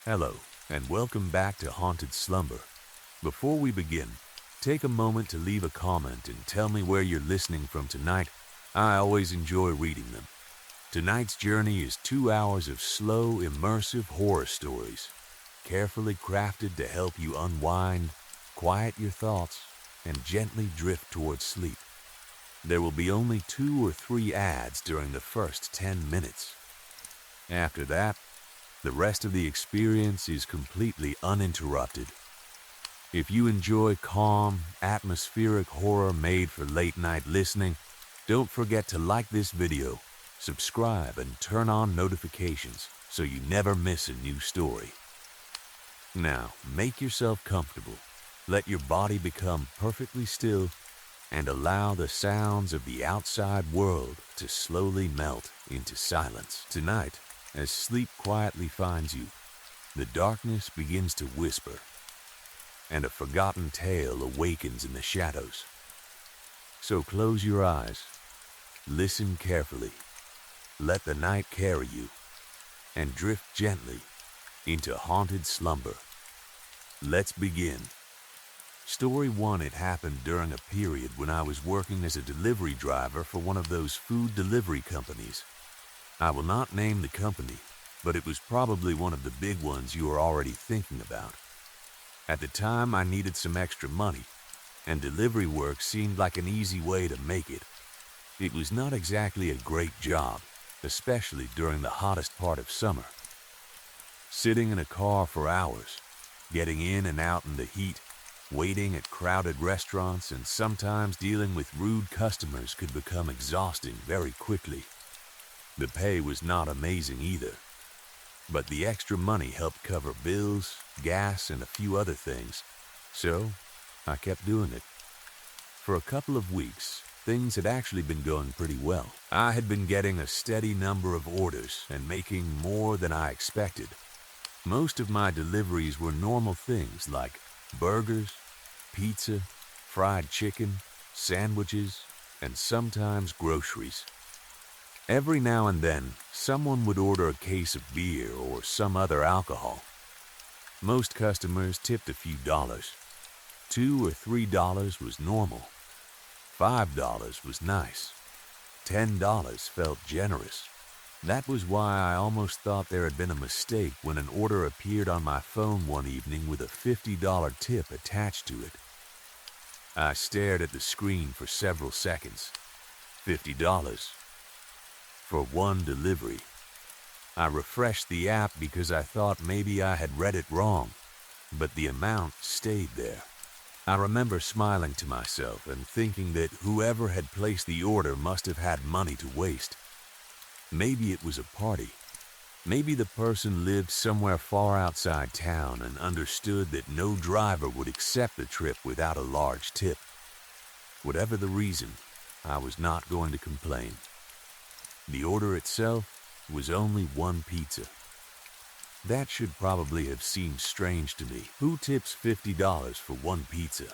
Hello, and welcome back to Haunted Slumber. Before we begin, take a moment to leave a comment and tell me where you're listening from tonight. I always enjoy reading them. Tonight's journey is 2 hours of slow, immersive horror stories, carefully crafted to help you unwind, quiet your thoughts, and gently drift towards sleep. There will be only 2 or 3 ads during the first 10 minutes. After that, the rest of the experience is completely uninterrupted. If you enjoy calm, atmospheric horror made for late-night listening, don't forget to like this video, subscribe, and turn on notifications so you never miss a new story. Now, make yourself comfortable, let your body become perfectly still, and allow the sounds of the outside world to slowly melt into silence. Tonight, as sleep quietly finds you, the darkness begins to whisper, and a forgotten tale awakens in the shadows. So close your eyes, listen carefully, let the night carry you, and drift gently into haunted slumber. Let's begin. Story 1. It happened during a period when I was working as a delivery driver for one of those food delivery companies. I will not name the company, but it was probably one of the big ones you are already thinking about. At the time, I needed some extra money, and delivery work seemed like an easy way to make it. It was not exactly a great job, especially during the hottest part of summer. Sitting in a car for hours, getting in and out in the heat, waiting at crowded restaurants, and sometimes dealing with rude customers could become exhausting very quickly. The pay was not amazing either, but the extra money helped cover bills, gas, and a few other things, so I kept doing it. For a couple of weeks, things had actually been going pretty well. I had been getting a steady number of orders and making more than I expected. Most of my deliveries were normal things like burgers, pizza, fried chicken, sandwiches, and sometimes groceries. Every now and then, someone would order a case of beer or some other alcohol. Most customers tipped a few dollars. $2 or $3 was normal. $5 was nice. $10 felt generous. That was why I almost thought there had been a mistake when an order appeared on my phone one evening with a $50 tip attached to it. I stared at the screen for several seconds. $50. For one delivery. I refreshed the app because I thought maybe I had read it wrong, but the amount stayed there. I remember smiling to myself and thinking that whoever had placed the order must have had money to waste. Maybe it was a party. Maybe the person lived somewhere far outside town and understood that no driver would accept the trip without a large tip. Whatever the reason, I was not going to complain. The order itself was only one pizza. That should probably have seemed strange to me. Who tips $50 for one pizza?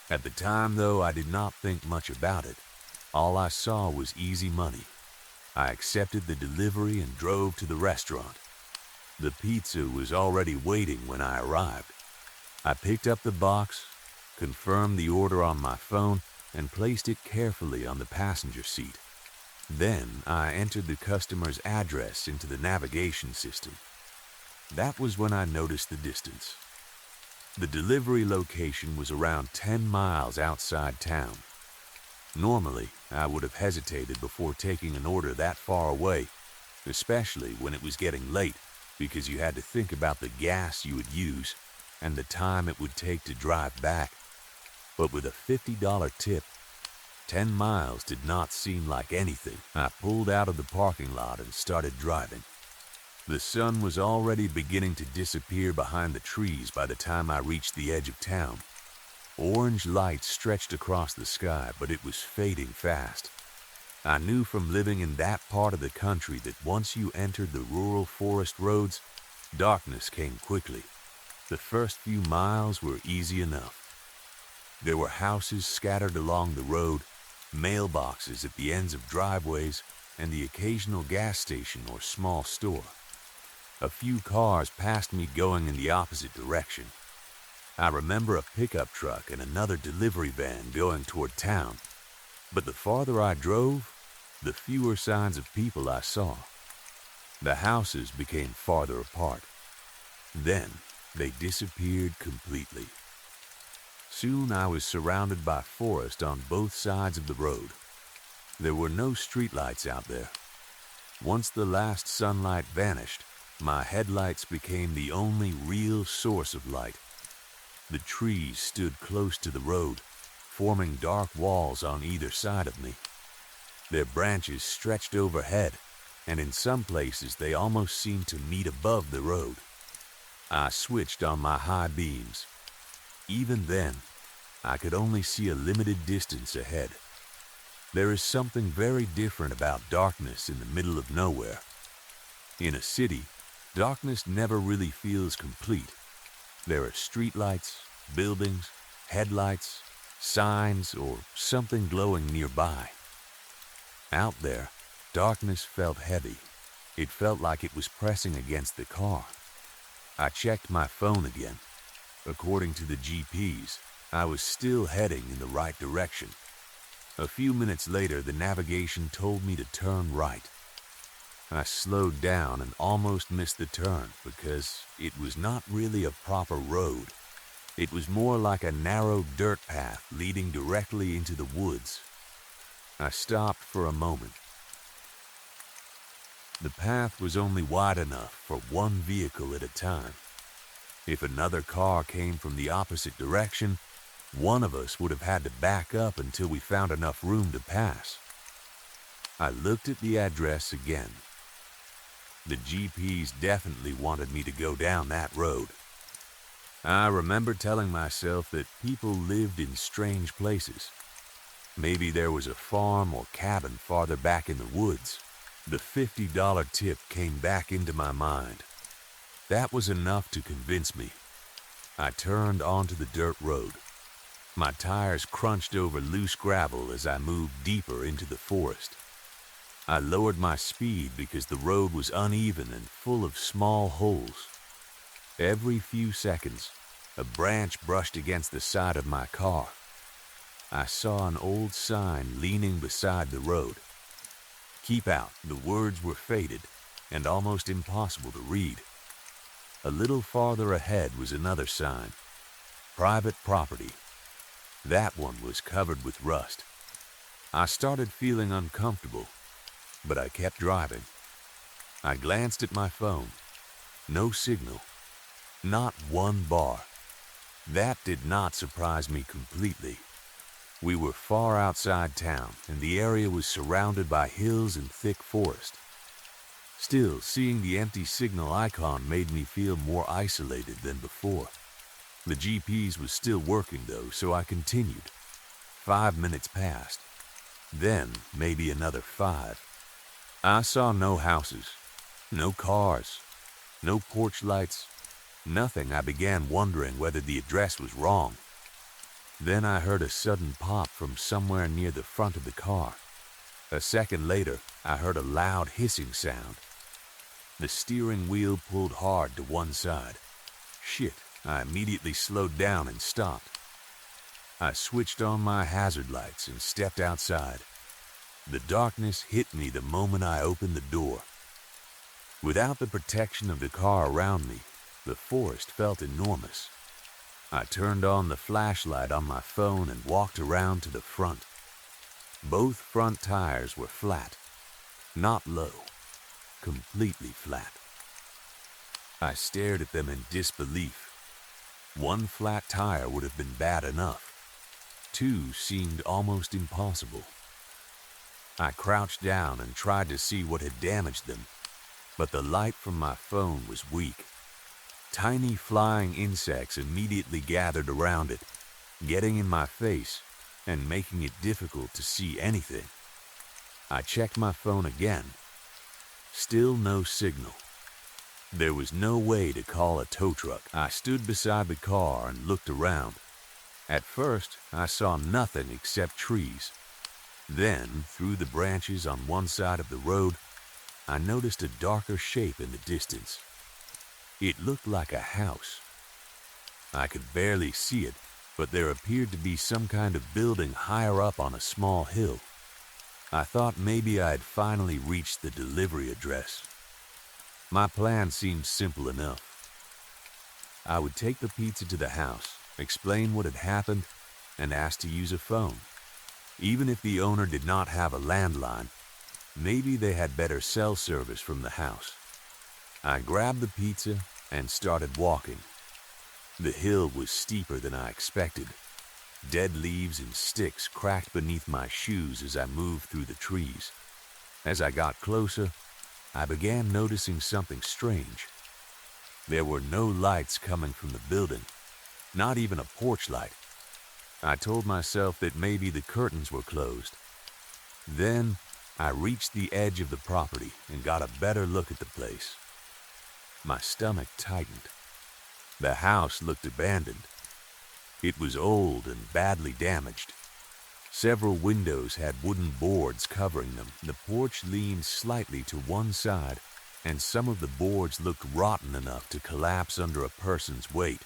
At the time, though, I did not think much about it. All I saw was easy money. I accepted the delivery and drove to the restaurant. The pizza was already waiting when I arrived. I picked up the box, confirmed the order on my phone, and placed it carefully on the passenger seat. Then I entered the customer's address into the navigation system. That was when I noticed the distance. The delivery location was around 10 miles outside town. Normally, I would have hesitated before taking an order that far away, especially when it was getting late, because you had to think about the gas you would use and the time it would take to drive back. But with a $50 tip, 10 miles did not seem like anything. I pulled out of the parking lot and started driving. The sun was already beginning to disappear behind the trees by the time I reached the edge of town. Orange light stretched across the sky, but it was fading fast. I knew from living in that part of the country that once you entered the rural forest roads, darkness came quickly. The first few miles were easy enough. There were houses scattered along the road, mailboxes at the ends of driveways, and the occasional gas station or small store. A few cars passed me going in the opposite direction. I remember a pickup truck and another delivery van going toward town, but the farther I drove, the fewer signs of people I saw. The houses became farther apart. Then they disappeared completely. Soon I was surrounded by forest on both sides of the road. There were no streetlights out there. Once the last sunlight vanished, my headlights became the only real source of light. The trees stood close to the road, forming dark walls on either side of me. Their branches stretched overhead, and in some places they almost seemed to meet above the road. I switched on my high beams. Even then, I could only see a limited distance ahead. There is something very different about darkness in the middle of nowhere. In a city, darkness never really feels complete. There are streetlights, buildings, headlights, signs, or something glowing nearby. Out there, darkness felt heavy. It felt like it was pressing against the car. I checked my phone again. According to the GPS, I was still heading in the right direction. A few minutes later, the navigation told me to turn right. I slowed down and almost missed the turn because it was not really a proper road. It was more like a narrow dirt path leading directly into the woods. I stopped for a moment. The path was only wide enough for one vehicle at a time. If another car came from the opposite direction, one of us would have had to back up until we found enough room to pass. I looked at the address again. The GPS definitely wanted me to go down that road. I remember telling myself that people lived in strange places. Maybe there was a farm or cabin farther back in the woods. The $50 tip came back into my mind. That was enough to convince me. I turned onto the dirt road. My tires crunched over loose gravel as I moved deeper into the forest. I lowered my speed because the road was uneven and full of small holes. Every few seconds, a branch brushed against the side of my car. I saw an old sign leaning beside the road. "Keep out." The words were faded and almost impossible to read. A little farther ahead was another sign. "Private property." That one was covered with rust. I started feeling uncomfortable, but I kept driving. I glanced at my phone. No signal. Not one bar. That did not surprise me completely. We were far outside town, and the area was surrounded by hills and thick forest. Still, seeing the empty signal icon made me feel more isolated than before. The GPS was still working though, so I continued. 5 minutes passed. Then maybe another 5. I saw no houses, no cars, no porch lights, nothing. I began wondering whether the address was wrong. Then I heard a sudden pop from somewhere near the front of the car. A second later, I heard a loud hissing sound. The steering wheel pulled hard to one side. Shit, I immediately slowed down and stopped. I switched on my hazard lights and stepped outside. The darkness hit me the moment I opened the door. Without the protection of the car around me, the forest felt enormous. I turned on the flashlight on my phone and walked around to the front. Both front tires were flat, not low, completely flat. I stared at them in disbelief. One flat tire would have been bad enough. 2 seemed almost impossible. I crouched down and tried to see what had damaged them, but the light from my phone was weak. Tiny flying insects immediately gathered around it, getting in my face and making it difficult to see anything. I checked my phone again. Still no signal. There was no way to call a tow truck. I stood beside the car and looked around. At first, I saw nothing except trees. Then, through the branches on one side of the road, I noticed a darker shape in the distance. It looked like a house. I could barely see it, but there appeared to be some kind of building higher up on a small hill. I thought maybe I had finally reached the delivery address. My plan seemed simple enough. I would take the pizza to the house, explain what had happened, and ask to use a phone. Even if the owner did not have a landline, maybe they had better cell service from the house. I grabbed the pizza and started walking. The hill was steeper than I expected. Dead leaves and sticks cracked beneath my shoes as I moved through the trees. As I got closer, I began noticing something strange. There were no lights coming from the building, not even a porch light. I told myself that maybe the curtains were closed. Then I reached the edge of the property and got a better look at the place. My stomach tightened. The house looked abandoned. It was old and badly damaged. Several windows had wooden boards covering them. The porch leaned slightly to one side, and some of the boards looked rotten enough to collapse under a person's weight.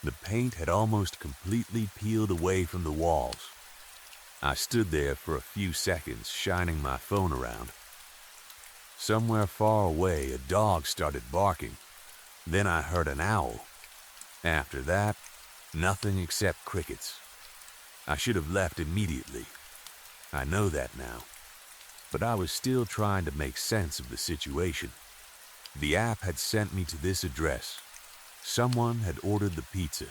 The paint had almost completely peeled away from the walls. I stood there for a few seconds, shining my phone around. Somewhere far away, a dog started barking. Then I heard an owl. After that, nothing except crickets. I should have left immediately. I know that now. But I was still trying to make sense of the situation. The app had sent me to this address. Someone had ordered the pizza.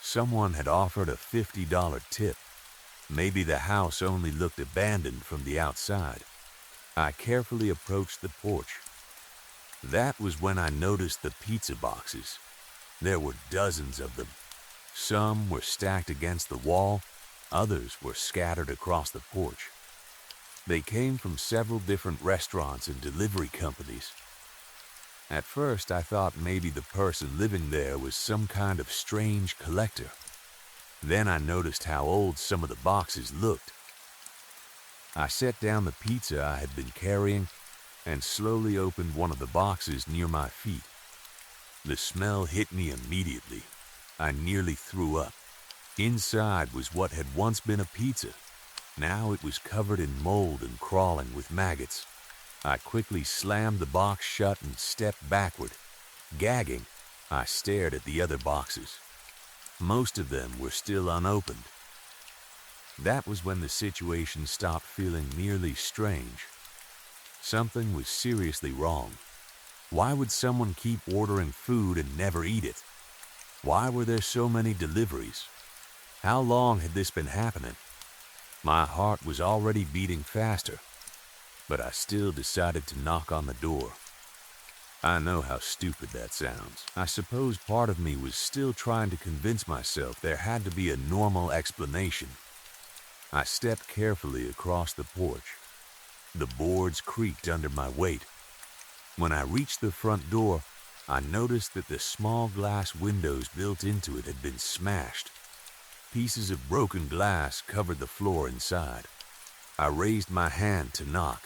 Someone had offered a $50 tip. Maybe the house only looked abandoned from the outside. I carefully approached the porch. That was when I noticed the pizza boxes. There were dozens of them. Some were stacked against the wall, others were scattered across the porch. They came from several different restaurants and delivery companies. At first, I thought maybe the person living there was some kind of strange collector. Then I noticed how old some of the boxes looked. I set down the pizza I had been carrying and slowly opened one of the boxes near my feet. The smell hit me immediately. I nearly threw up. Inside was what had once been a pizza. Now it was covered in mold and crawling with maggots. I quickly slammed the box shut and stepped backward. Gagging, I stared at the other boxes. Most of them were still unopened. That was when the situation stopped feeling merely strange. Something was seriously wrong. Why would someone keep ordering food and never eat it? Why were there so many deliveries? How long had this been happening? My heart was already beating faster, but I still decided to knock on the door. I know how stupid that sounds. I suppose part of me was still trying to convince myself there had to be a normal explanation. I stepped carefully across the porch. The boards creaked under my weight. When I reached the front door, I noticed that the small glass windows built into it had been smashed. Pieces of broken glass covered the floor inside. I raised my hand to knock.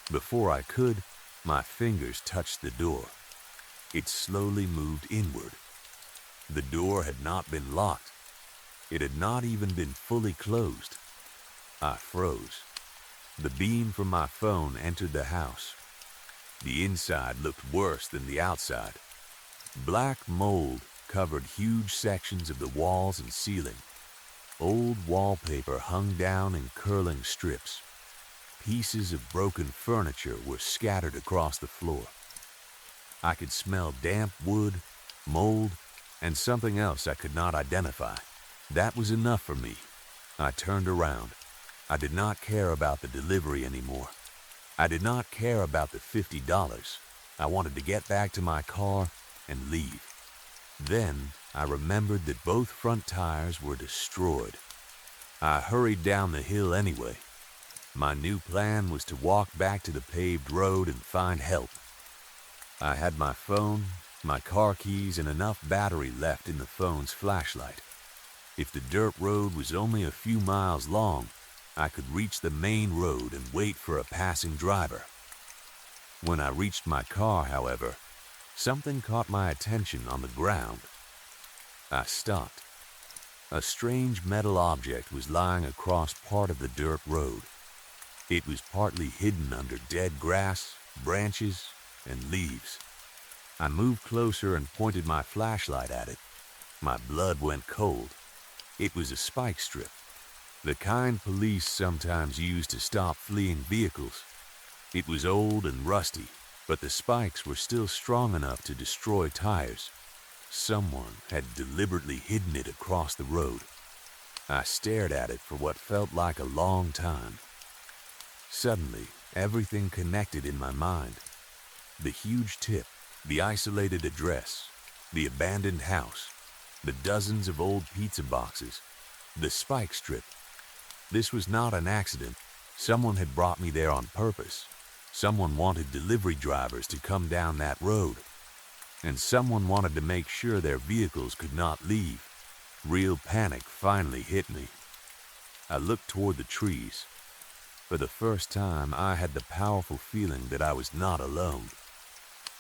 Before I could, my fingers touched the door. It slowly moved inward. The door had not been locked. It had not even been fully closed. I froze. The beam from my phone entered the house. The inside looked worse than the outside. Black mold covered huge sections of the walls and ceiling. Old wallpaper hung down in curling strips. Pieces of broken furniture were scattered across the floor. I could smell damp wood, mold, and something else I could not identify. That was enough for me. I turned around. I did not care about the delivery anymore. I did not care about the $50. I wanted to get back to my car and leave. Then I remembered that both front tires were destroyed. I hurried down the hill anyway. My new plan was to walk back to the paved road and find help. I had my phone, my car keys, and enough battery left in the phone's flashlight. If the dirt road was only a few miles long, I could reach the main road and wait for a passing driver. When I reached my car, however, something caught my attention on the ground. I stopped. A strange metal object was lying across part of the dirt road. It was partly hidden under dead grass, branches, and leaves. I moved closer and pointed my flashlight at it. My blood went cold. It was a spike strip, the kind police sometimes use to stop fleeing vehicles. It was old and rusty, but the spikes were still strong enough to destroy tires. Someone had deliberately hidden it across the road. I stared at it for what felt like a long time. Suddenly, everything connected in my mind. The huge tip, the isolated address, the abandoned house, the dozens of old pizza boxes, the spike strip. This was not an accident. Someone had brought me there on purpose. Someone wanted delivery drivers to come down that road. And someone wanted to make sure their vehicles could not leave. Real panic finally hit me. I looked toward the trees. For the first time, I had the powerful feeling that I was not alone.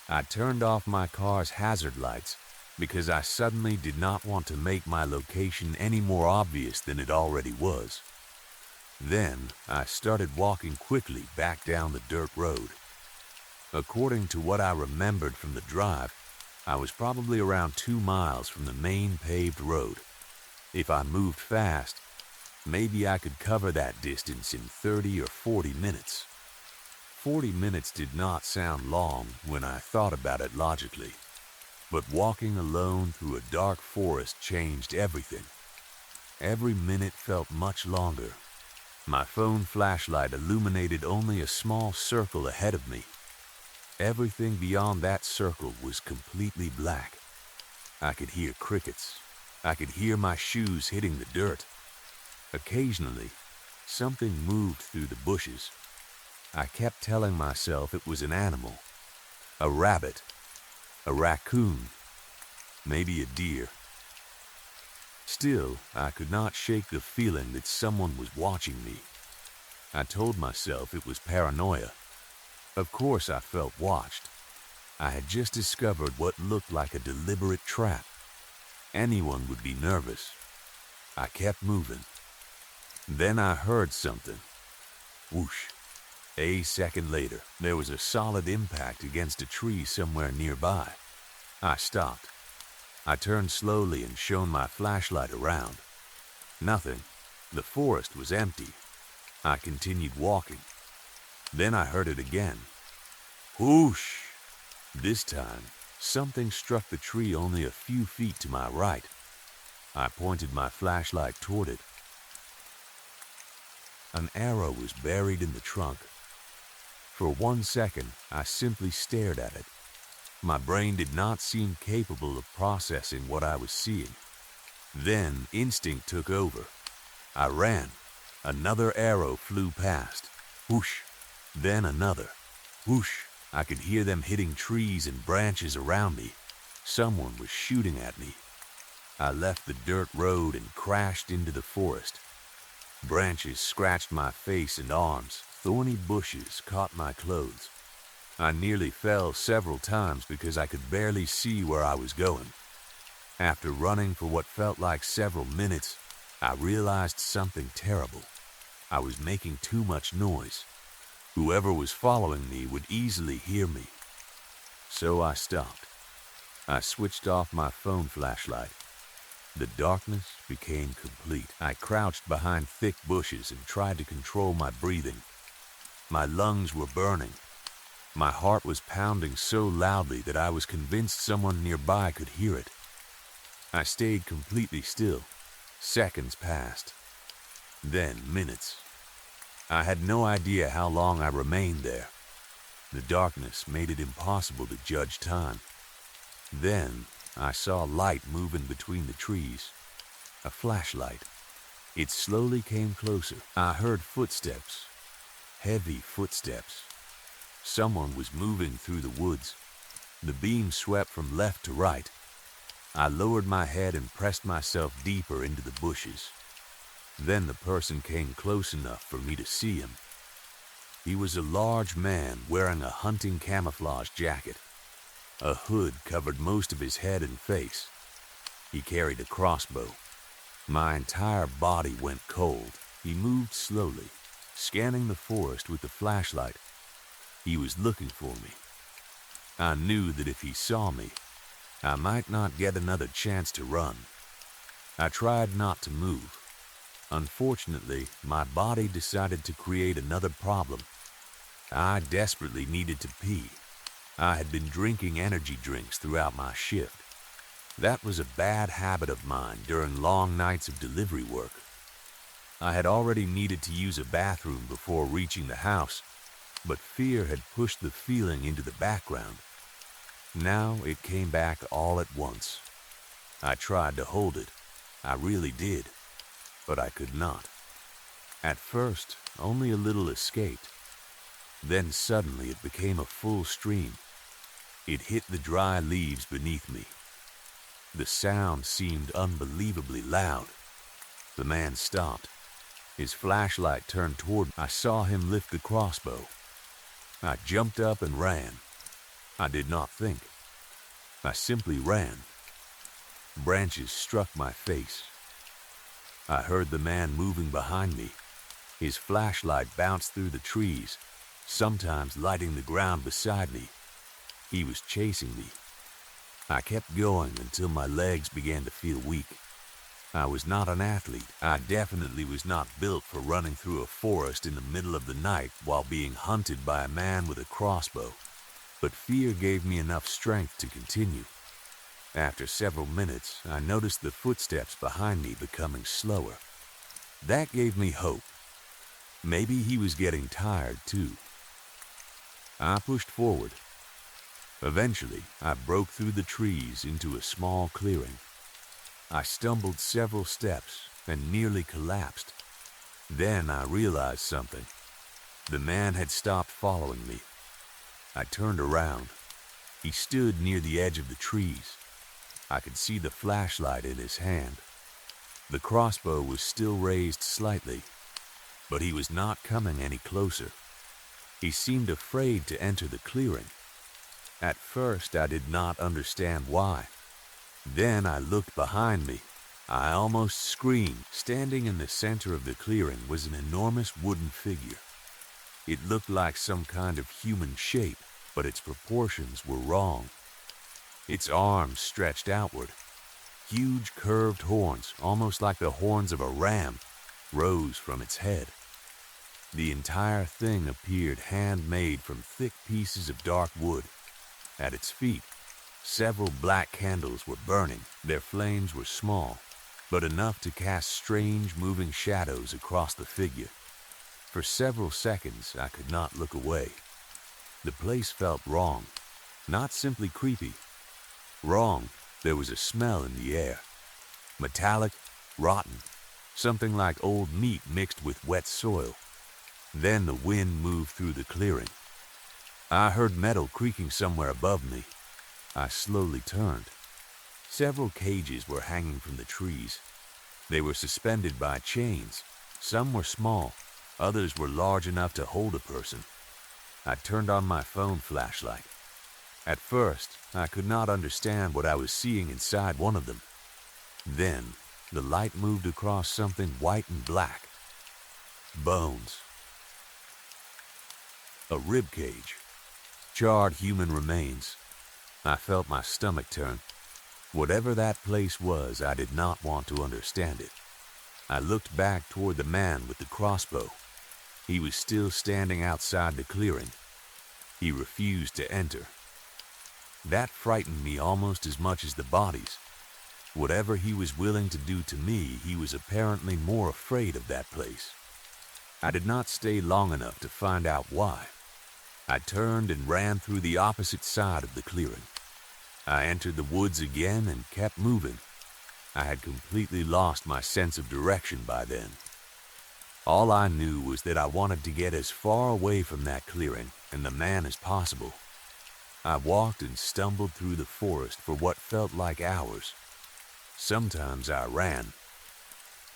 I turned off my car's hazard lights because I suddenly did not want to make my location any more obvious than it already was. Then, I started walking quickly back down the dirt road. According to what I remembered from the drive, I was probably around 2 miles from the main paved road. If I moved fast, maybe I could cover that distance in 30 or 40 minutes. 40 minutes did not sound long when I thought about it logically, but walking alone through a dark forest changed everything. Every minute felt much longer. My phone flashlight illuminated only a small circle ahead of me. Everything beyond that circle was completely black. I could hear crickets. I could hear my shoes hitting the dirt. Occasionally, something moved through the bushes. I kept telling myself it was an animal. A rabbit. A raccoon. Maybe a deer. Still, I could not shake the feeling that someone was watching me. I told myself it was paranoia. Of course I felt watched. I had just discovered what looked like a deliberate trap. Anyone would be nervous. I kept moving. Then I heard something. Whoosh. A second later, there was a solid impact against a tree somewhere nearby. I stopped. I turned slowly and shone my flashlight around. Nothing. The forest was empty. I continued walking. Then I heard it again. Whoosh! This time, something struck the tree only a few feet to my right. I pointed my flashlight toward it. An arrow was buried in the trunk. For 1 second, I simply stared at it. My brain did not seem capable of processing what I was seeing. Then instinct took over. I ran. Another arrow flew past. Whoosh! Then another. Whoosh! I could hear them hitting trees and branches around me. Someone was shooting at me. I left the dirt road and crashed into the forest. Branches scratched my face and arms. Thorny bushes caught my clothes. I nearly fell several times because I could barely see where I was going. After running for what felt like several minutes, I realized something terrible. I was making too much noise. Whoever was following me would easily hear me. So I stopped. I switched off my phone flashlight. The darkness became complete. I crouched behind thick bushes and tried to control my breathing. My lungs were burning. My heart was pounding so loudly that I was convinced someone nearby could hear it. I stayed completely still. Seconds passed. Then minutes. I had no idea how long I remained there. The darkness made it impossible to judge time. Then I saw light moving between the trees. A flashlight. It slowly came closer. I heard footsteps. Heavy footsteps. Someone was moving through the woods. The beam swept from left to right. I lowered my head and pressed myself deeper into the bushes. Then the person came close enough for me to see him. He was a large man wearing a hunting camouflage jacket. A hood covered most of his head and face. He carried a crossbow. My entire body went cold. He moved slowly, scanning the forest with the flashlight. He was looking for me. I knew that if he saw me, I might not get another chance to run. I tried not to move. Unfortunately, my body decided to create another problem. I desperately needed to pee. I had been drinking energy drinks throughout my shift. That was a bad habit of mine during long nights of delivery work. I had already needed to use a bathroom before reaching the house, but fear had pushed the feeling into the background. Now it came back all at once. I tried to hold it. I really did, but I could not. At first, only a little escaped. Then suddenly it became a full stream. It hit the dry leaves beneath me. The sound seemed unbelievably loud. The man stopped. His flashlight turned toward me. I saw him lift the crossbow. I jumped up and ran. I did not think. I simply ran. Branches struck my face. I heard the man moving behind me. His flashlight bounced through the trees, sometimes lighting the ground beside me. He was chasing me. I kept going until my legs began to feel weak. I was not an athlete. I definitely was not built for running through a forest in the middle of the night while being hunted by a man with a crossbow. But fear gave me enough strength to continue. After several minutes, I noticed the footsteps behind me becoming slower. That gave me hope. Maybe he was getting tired too. I pushed forward. Eventually, I broke through the trees into a small clearing. I stumbled several steps and nearly collapsed. Then I realized something. The man had stopped following me. I turned around. He stood near the edge of the trees. I could see the flashlight in his hand. The crossbow was still raised slightly, but he was not coming any closer. He seemed afraid to enter the clearing. At first, I did not understand why. Then I looked behind me. I almost screamed. Standing in the center of the clearing was an enormous wooden figure. It looked like some kind of human shape, but its proportions were wrong. Its arms stretched outward. Huge curved horns, almost like the horns of a ram, rose from its head. The entire thing appeared handmade from thick pieces of dark wood. At its feet, several black candles were burning. Their flames were small, but enough to cast strange moving shadows across the figure. For several seconds, I could not look away. The place felt wrong, not simply creepy. Wrong. There was a smell in the air. Metallic, rotten, something like old meat mixed with wet soil. Then the wind moved through the clearing. I heard metal creaking somewhere above me. I slowly turned. Several cages were hanging from the trees. They were suspended by chains. Some were small, others were large enough to hold a person. I turned on my phone flashlight. At first, I could not understand what I was seeing inside one of them. Then, the light moved across something white and black. Bones. A rib cage. Charred human remains. I felt my stomach turn. Whatever that place was, I did not want to understand it. I looked back toward the man with the crossbow. He was still standing outside the clearing. He refused to enter. That frightened me almost as much as the bodies. Whatever he was willing to do to me, he was apparently more afraid of that place. I did not stay long enough to find out why. I turned and ran through the opposite side of the clearing. I entered the woods again and kept moving. I had completely lost my sense of direction by then. All I knew was that I wanted to get as far away from that clearing and the man as possible. I walked and stumbled through the forest for what felt like hours. Sometimes I ran.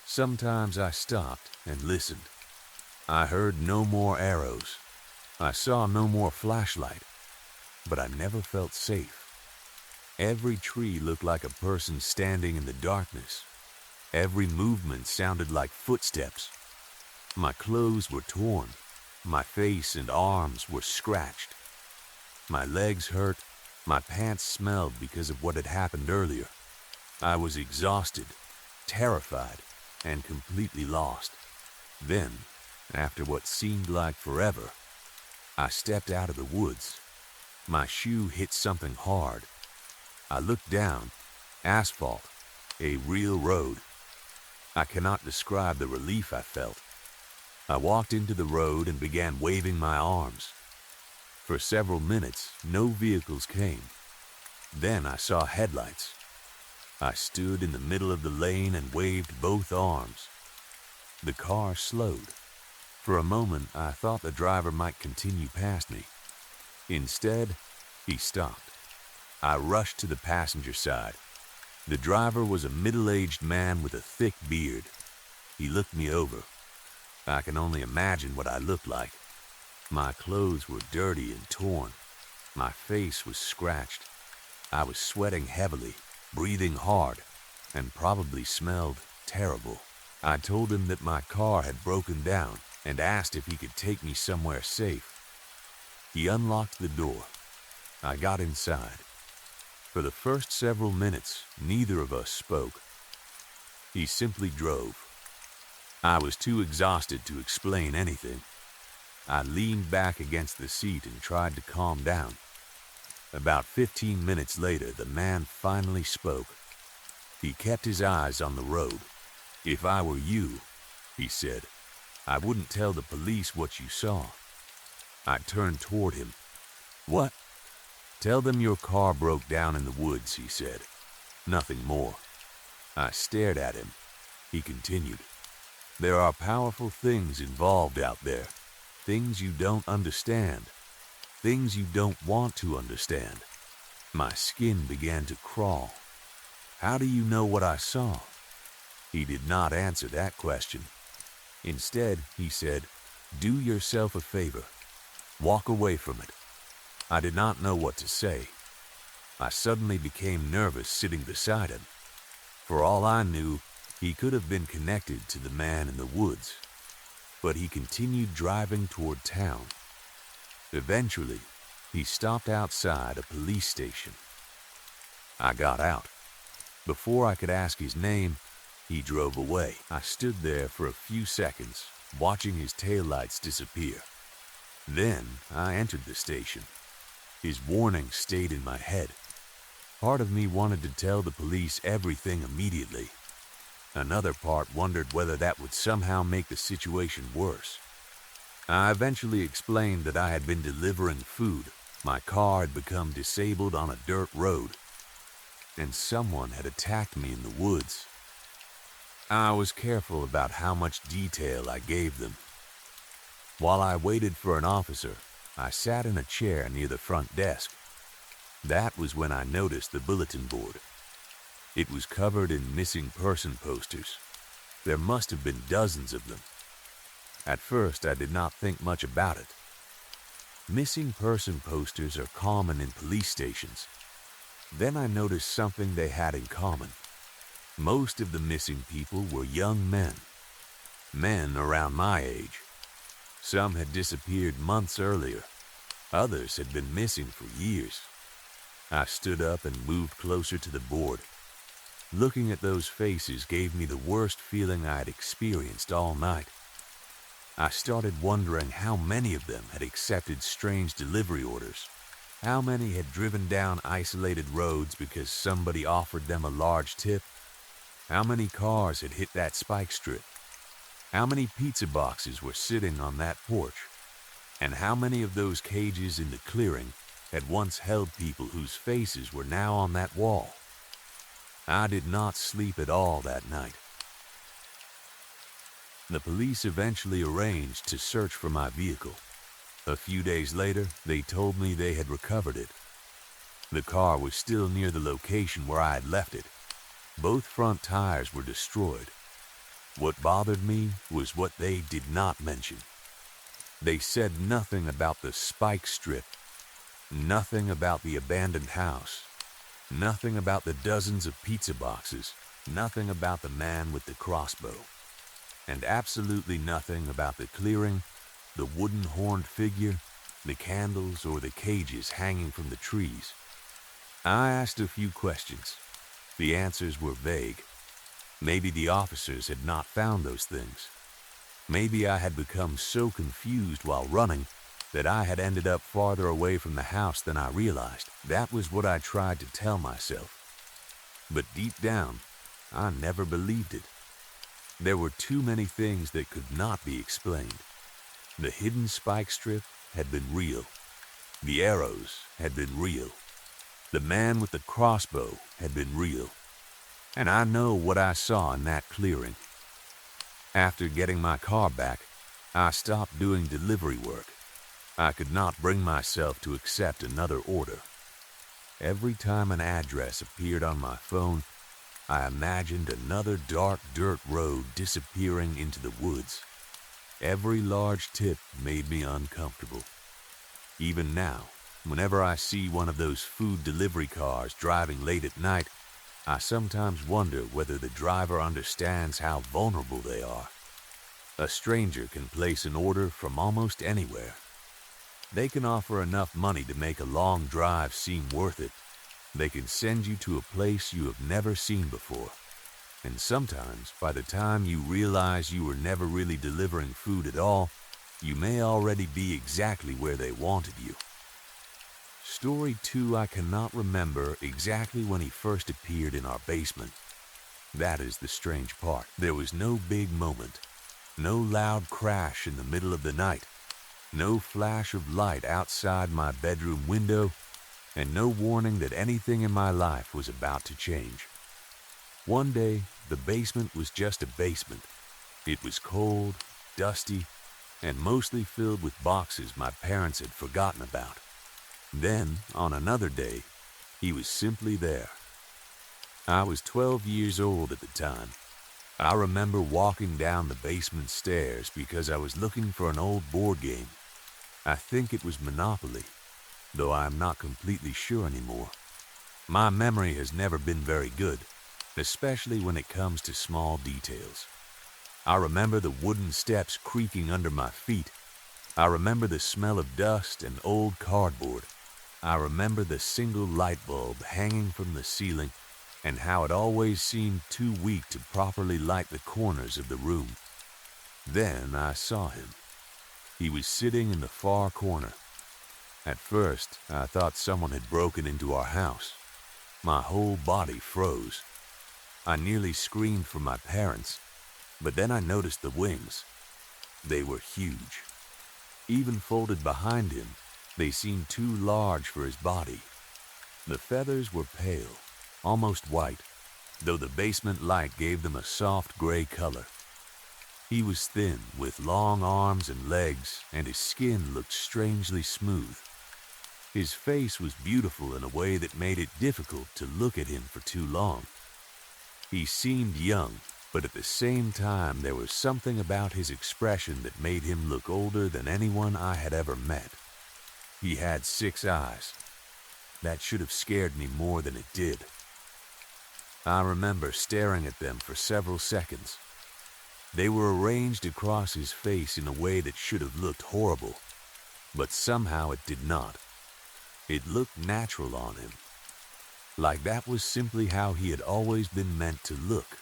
Sometimes I stopped and listened. I heard no more arrows. I saw no more flashlight, but I never felt safe. Every tree looked like a person standing in the darkness. Every movement sounded like footsteps. My clothes were torn. My face and arms were scratched. My legs hurt. My pants smelled because of what had happened earlier. I was exhausted, terrified, and completely lost. Then, after what seemed like forever, I stepped out of the woods. My shoe hit something hard. I looked down. Asphalt. A real road. I cannot describe the relief I felt. I walked into the road and began waving my arms. For several minutes, no vehicles came. Then I saw headlights. I stood in the middle of the lane and waved both arms. The car slowed. For a moment, I thought the driver might continue past me. Instead, he stopped. I rushed to the passenger side. The driver was a middle-aged man with a thick beard. He looked me over. I can only imagine what I looked like. My clothes were dirty and torn. My face was scratched. I was sweating heavily, breathing hard, and probably smelled terrible. I told him that my car had broken down and asked if he could take me somewhere safe. He unlocked the door. I got inside. For the first several minutes, neither of us spoke. He simply drove. I was too exhausted to explain anything. I leaned back against the seat and tried to calm down. About 15 minutes later, the man finally spoke. He kept his eyes on the road. "If I were you," he said, "I wouldn't tell the police what you saw." I turned toward him. "What?" "Tell them your car broke down in the woods," he said. "Nothing more." I stared at him. He continued. "There are powerful things involved out there. Things you don't understand. Things you don't want to understand." My skin began to crawl. "How do you know what I saw?" He did not answer that question. Instead, he said, "Do yourself a favor. Walk away from it." I did not know what to say. I suddenly became nervous sitting beside him. For all I knew, he could have been connected to the man in the woods. But he continued driving toward town. Eventually, he stopped outside a police station. I got out. Before I could ask his name, he drove away. I stood there for a few seconds, watching his taillights disappear. Then I entered the station. His warning stayed in my head. Part of me wanted to tell the police everything immediately. Another part wondered whether that would somehow make the situation worse. I eventually explained that I had been delivering food. My car had become disabled on a dirt road, and someone had attacked me in the woods. I was careful about how much detail I gave them. While I waited for an officer, I sat in a chair near the front desk. That was when I noticed the bulletin board. It was covered in missing person posters. There must have been dozens of them. At first, I did not think much about it. Missing person posters are common in police stations. Then I noticed something they had in common. Most of the missing people were young men. Men around my age. Some had disappeared months earlier. Others had been missing for years. I stood up and moved closer to the board. Looking at those faces gave me the worst feeling I had experienced all night. I started wondering how many of them had accepted strange delivery orders. How many had driven down isolated roads because somebody offered them a large tip? How many cars had hit that spike strip? How many pizza boxes were sitting on that porch? And how many of those cages in the clearing had once held people whose faces were now on that wall? I did not sleep at all that night. The police eventually arranged to search for my vehicle. A few days later, they told me they had recovered it. The car was still near the location where I had left it. Both front tires were destroyed. What bothered me was what they did not mention. They said nothing about the spike strip, nothing about the abandoned house, Nothing about the dozens of pizza boxes, nothing about the man with the crossbow, and absolutely nothing about the clearing, the wooden horned figure, the candles, or the cages hanging from the trees. I asked a few questions. The answers were vague. Maybe the officers had not found those things. Maybe I had become so confused while running that I had ended up farther away from the house than I realized. That was what I tried to tell myself. But deep down, I never believed it. There were too many things that could not be explained. The hidden spike strip had been real. The arrows had been real. The man with the crossbow had been real. And I know what I saw in that clearing. After getting my car back, I stopped doing delivery work. I could not bring myself to accept another order. Every time an address appeared on my phone, I imagined another dark dirt road disappearing into the woods. Every large tip made me uncomfortable. Even now, whenever I see one of those food delivery cars driving late at night, I sometimes wonder whether the driver understands how vulnerable they are. A stranger can place an order from almost anywhere. They can offer enough money to make a long drive seem worth it. They can send you to a place you have never seen before. And sometimes, by the time you realize you were never really delivering food at all, you may already be exactly where they wanted you. Story 2, I cannot remember exactly when he first appeared in our basement. That is the strange part. There was no big moment, no loud crash in the middle of the night, no flash of light outside my bedroom window, and no warning that anything in my life was about to change. One day, the basement was just a basement. It was cold, dusty, and mostly filled with boxes my parents had forgotten about. Then, on another day, he was simply there. I was 12 years old at the time. I remember walking down the basement stairs because I was looking for an old board game. I think it was Monopoly, though I am not completely sure anymore. My memory has never been very good, especially when it comes to small details. I remember the wooden steps creaking under my feet. I remember the smell of dust and old cardboard. I remember the single light bulb hanging from the ceiling and how it always seemed too weak to properly light the corners of the room. Then I saw him. He was sitting in the far corner. At first, I thought someone had broken into our house. My whole body froze. I nearly screamed for my parents, but then I noticed the wings. They were huge. Even folded behind him, they seemed too large for his body. The feathers were pale, almost white, though the basement light gave them a soft gray color. He was thin, with long arms and legs, and his skin looked strangely smooth. His face was beautiful in a way that made it difficult to look at him for too long. He seemed young, but at the same time there was something about his expression that made him look older than anyone I had ever met. He had 6 eyes. That should have scared me more than it did. I remember staring at them for several seconds. They were arranged across his face in a way that should have looked horrible, but somehow it did not. It looked natural on him, like that was simply how he had always been meant to look.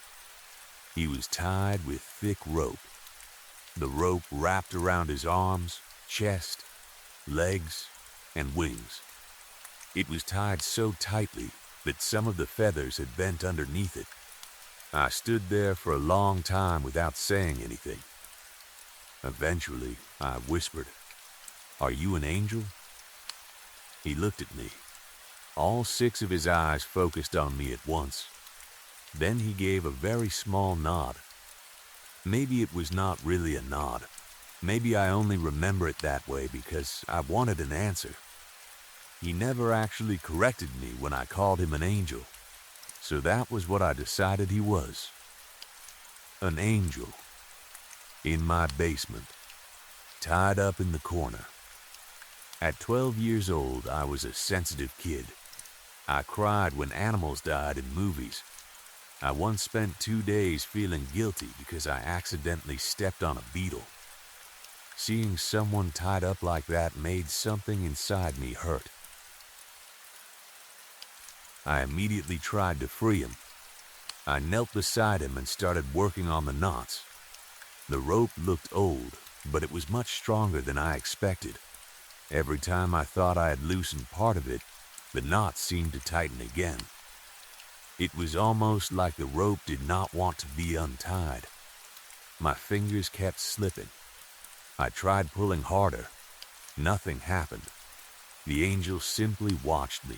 He was tied with thick rope. The rope wrapped around his arms, chest, legs, and wings. It was tied so tightly that some of the feathers had bent underneath it. I stood there for a long time without saying anything. Eventually, I whispered, "Are you an angel?" He looked at me. All 6 of his eyes focused on me at once. Then he gave a very small nod. Maybe it was not really a nod. Maybe I only remember it that way because I wanted an answer. He never actually corrected me when I called him an angel, so that was what I decided he was. An angel. In my basement, tied up in the corner. At 12 years old, I was a sensitive kid. I cried when animals died in movies. I once spent 2 days feeling guilty because I accidentally stepped on a beetle. Seeing someone tied up like that made something inside me hurt. I immediately tried to free him. I knelt beside him and started working on the knots. The rope looked old, but it was much stronger than I expected. Every time I thought I had loosened part of it, the knot seemed to tighten again. It was almost like the rope did not want to be untied. My fingers kept slipping. I tried pulling harder. Nothing happened. The angel simply watched me.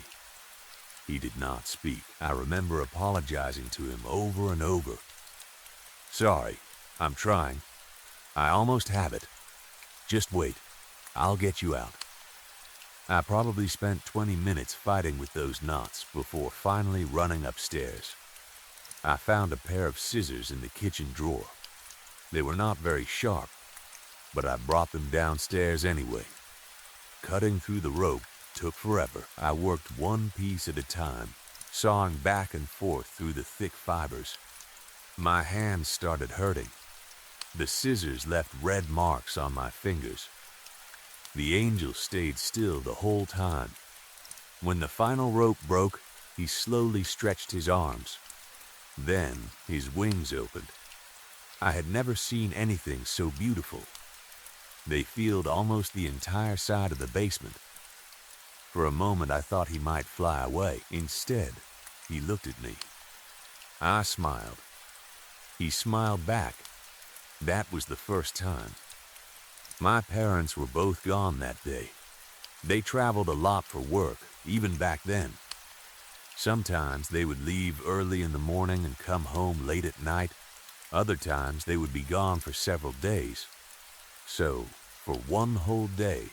He did not speak. I remember apologizing to him over and over. "Sorry, I'm trying. I almost have it. Just wait. I'll get you out." I probably spent 20 minutes fighting with those knots before finally running upstairs. I found a pair of scissors in the kitchen drawer. They were not very sharp, but I brought them downstairs anyway. Cutting through the rope took forever. I worked one piece at a time, sawing back and forth through the thick fibers. My hands started hurting. The scissors left red marks on my fingers. The angel stayed still the whole time. When the final rope broke, he slowly stretched his arms. Then his wings opened. I had never seen anything so beautiful. They filled almost the entire side of the basement. For a moment I thought he might fly away. Instead, he looked at me. I smiled. He smiled back. That was the first time. My parents were both gone that day. They traveled a lot for work, even back then. Sometimes they would leave early in the morning and come home late at night. Other times they would be gone for several days. So, for one whole day,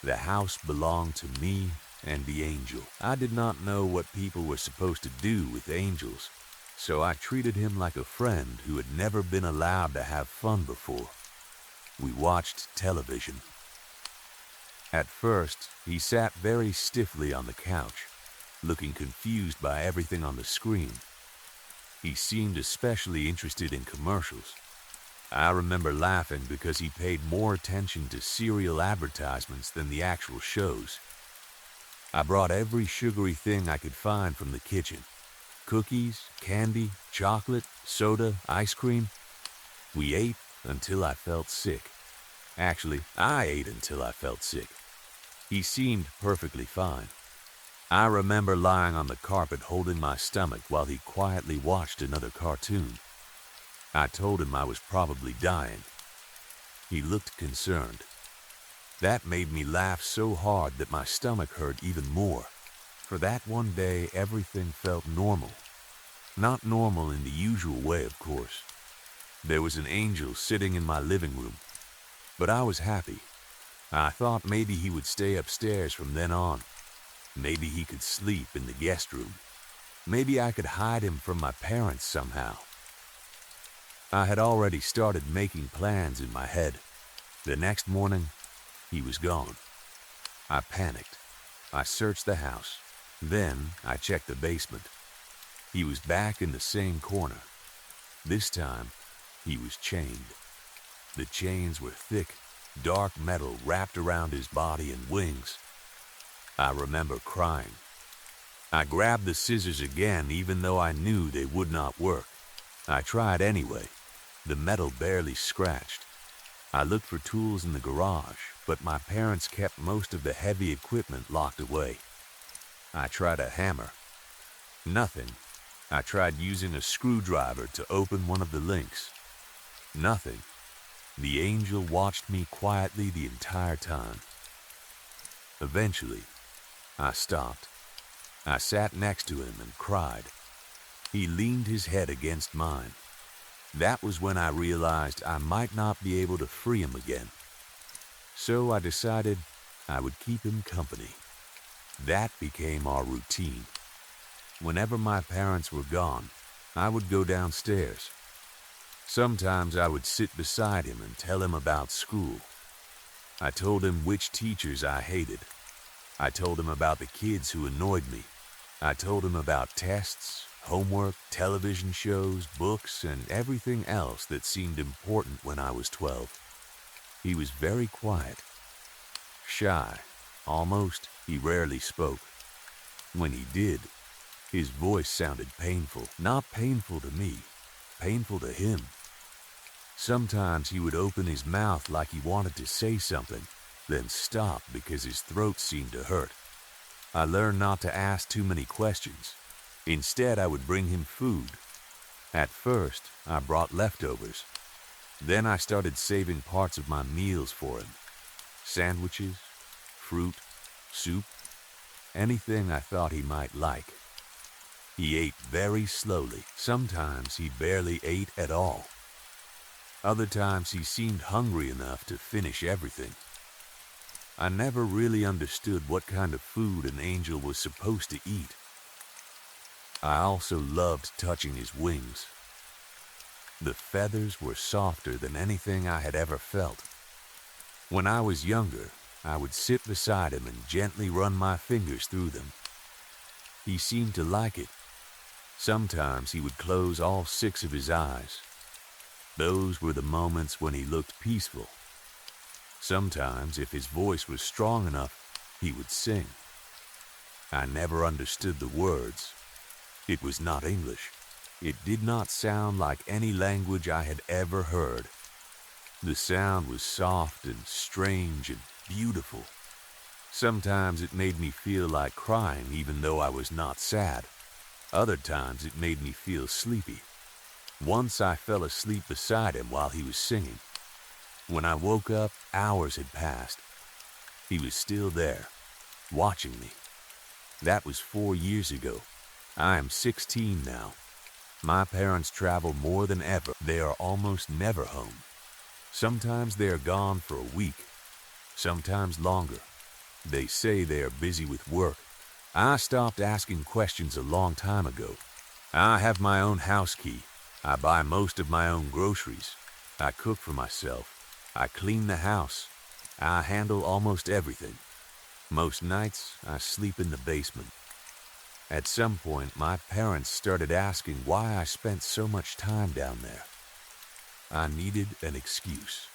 the house belonged to me and the angel. I did not know what people were supposed to do with angels, so I treated him like a friend who had never been allowed to have fun before. We watched television. At first, he sat very stiffly on the couch, looking confused by everything on the screen. He seemed especially interested in commercials. I remember laughing because he paid more attention to cereal advertisements than the actual shows. I brought every sugary thing I could find from the kitchen. Cookies, candy, chocolate, soda, ice cream. We ate until I felt sick. Actually, I ate until I felt sick. He seemed perfectly fine. I remember lying on the carpet holding my stomach while he quietly watched another cartoon. I told him I was probably dying. He looked concerned. That made me laugh so hard that my stomach hurt even more. For that one day, everything felt normal. Not normal in the usual way, of course. There was an angel sitting in my living room. But I was happy. I thought maybe he would stay upstairs from then on. Maybe he could sleep in the guest room. Maybe I could hide him from my parents somehow. I had already started making plans in my head. The next morning, he was gone. I panicked. I searched the house. Then I checked the basement. He was back in the same corner. This time, he was chained. The chains were thick, dark metal wrapped around his body and wings. I remember crying. I grabbed the scissors again even though I knew they would not work. I tried anyway. The metal barely scratched. I looked for tools in the garage, but my parents kept most of the heavy equipment locked away. I tried a hammer. Nothing. I tried using a screwdriver to open one of the links. Nothing. The angel watched me quietly the entire time. Eventually, I stopped. I sat next to him and cried. He leaned his head against mine. That was when I realized I might not be able to free him again. So I decided I would keep him company. That became our routine. Whenever my parents were gone, I would go downstairs. Sometimes I would sit beside him and tell him about school. I told him which teachers I hated. I told him about the kids who annoyed me. I told him about tests, homework, television shows, books, and everything else that seemed important when I was 12. He was very quiet, shy, almost. He rarely spoke. When he did, his voice sounded painful. Not painful to me, painful to him. Sometimes he would open his mouth like he wanted to say something, then stop because his throat seemed to hurt. I learned not to ask too many questions. Instead, I would bring him food. At first, I brought leftovers. Then I started saving parts of my meals for him. Sandwiches, fruit, soup, anything I thought he might like. He ate very slowly. Sometimes he barely ate at all. Other times he seemed hungry enough to finish everything. I never really understood what kind of food an angel was supposed to eat. I also loved touching his wings. The feathers were softer than anything I had ever felt. When I was younger, I would sit beside him and gently run my fingers through them. He seemed to like it. Sometimes he would close all 6 of his eyes. Those were the moments when he looked peaceful. Sometimes, if his voice was strong enough, he would sing. I never understood the words. It was not English. It did not sound like any language I had ever heard. The sound was soft and strange and beautiful. Sometimes it made me feel like crying even though I was not sad. Other times it made me feel sleepy. Once I fell asleep beside him while he was singing. When I woke up, hours had passed. He was still there, watching me. That was 4 years ago. I am 16 now. My parents travel more than ever. They are almost never home. Sometimes they are gone for a week, sometimes longer. They say they are busy with work. I stopped asking questions a long time ago. I have my own house key. I buy most of my own groceries. I cook for myself. I clean the house. I handle almost everything. Most nights, I sleep in the basement. At some point, my parents started asking why I spent so much time down there. I needed an excuse.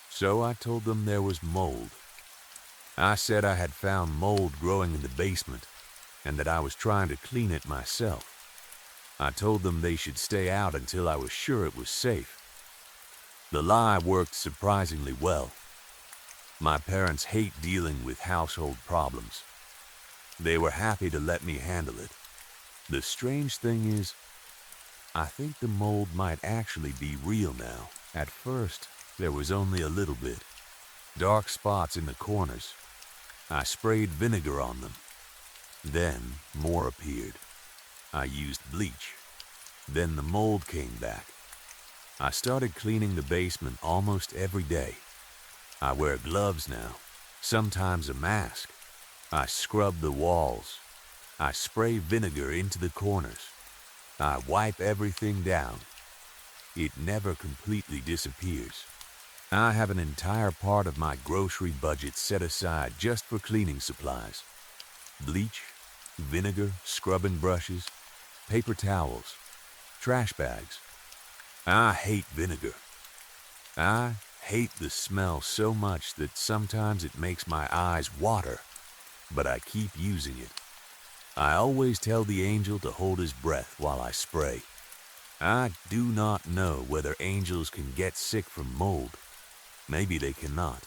So I told them there was mold. I said I had found mold growing in the basement and that I was trying to clean it myself. I told them they should stay out until I was sure it was safe. The lie worked surprisingly well. My parents hate dealing with household problems. They were happy to let me handle it. The strange thing is, I think the mold might actually be real now. At first, there was only a little bit. Dark spots in the corners. I sprayed vinegar on them. Then, more appeared. I used bleach. Then the mold came back. I started cleaning the basement almost every day. I wear gloves now, sometimes a mask. I scrub the walls. I spray vinegar into the corners. I wipe everything down. It never completely disappears. I have an entire part of my grocery budget set aside just for cleaning supplies. Bleach, vinegar, scrubbing brushes, paper towels, trash bags. I hate vinegar. I hate the smell so much that sometimes it makes my eyes water, but I keep using it. I always tell the angel to hold his breath while I spray. I do not know whether angels can get sick from mold. Maybe they cannot.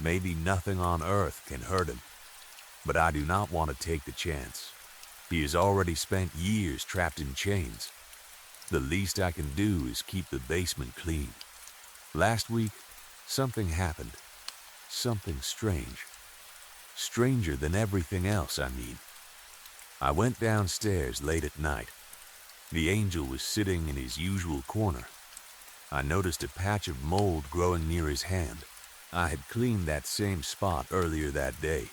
Maybe nothing on earth can hurt him. But I do not want to take the chance. He has already spent years trapped in chains. The least I can do is keep the basement clean. Last week, something happened. Something strange. Stranger than everything else, I mean. I went downstairs late at night. The angel was sitting in his usual corner. I noticed a patch of mold growing near his hand. I had cleaned that same spot earlier that day.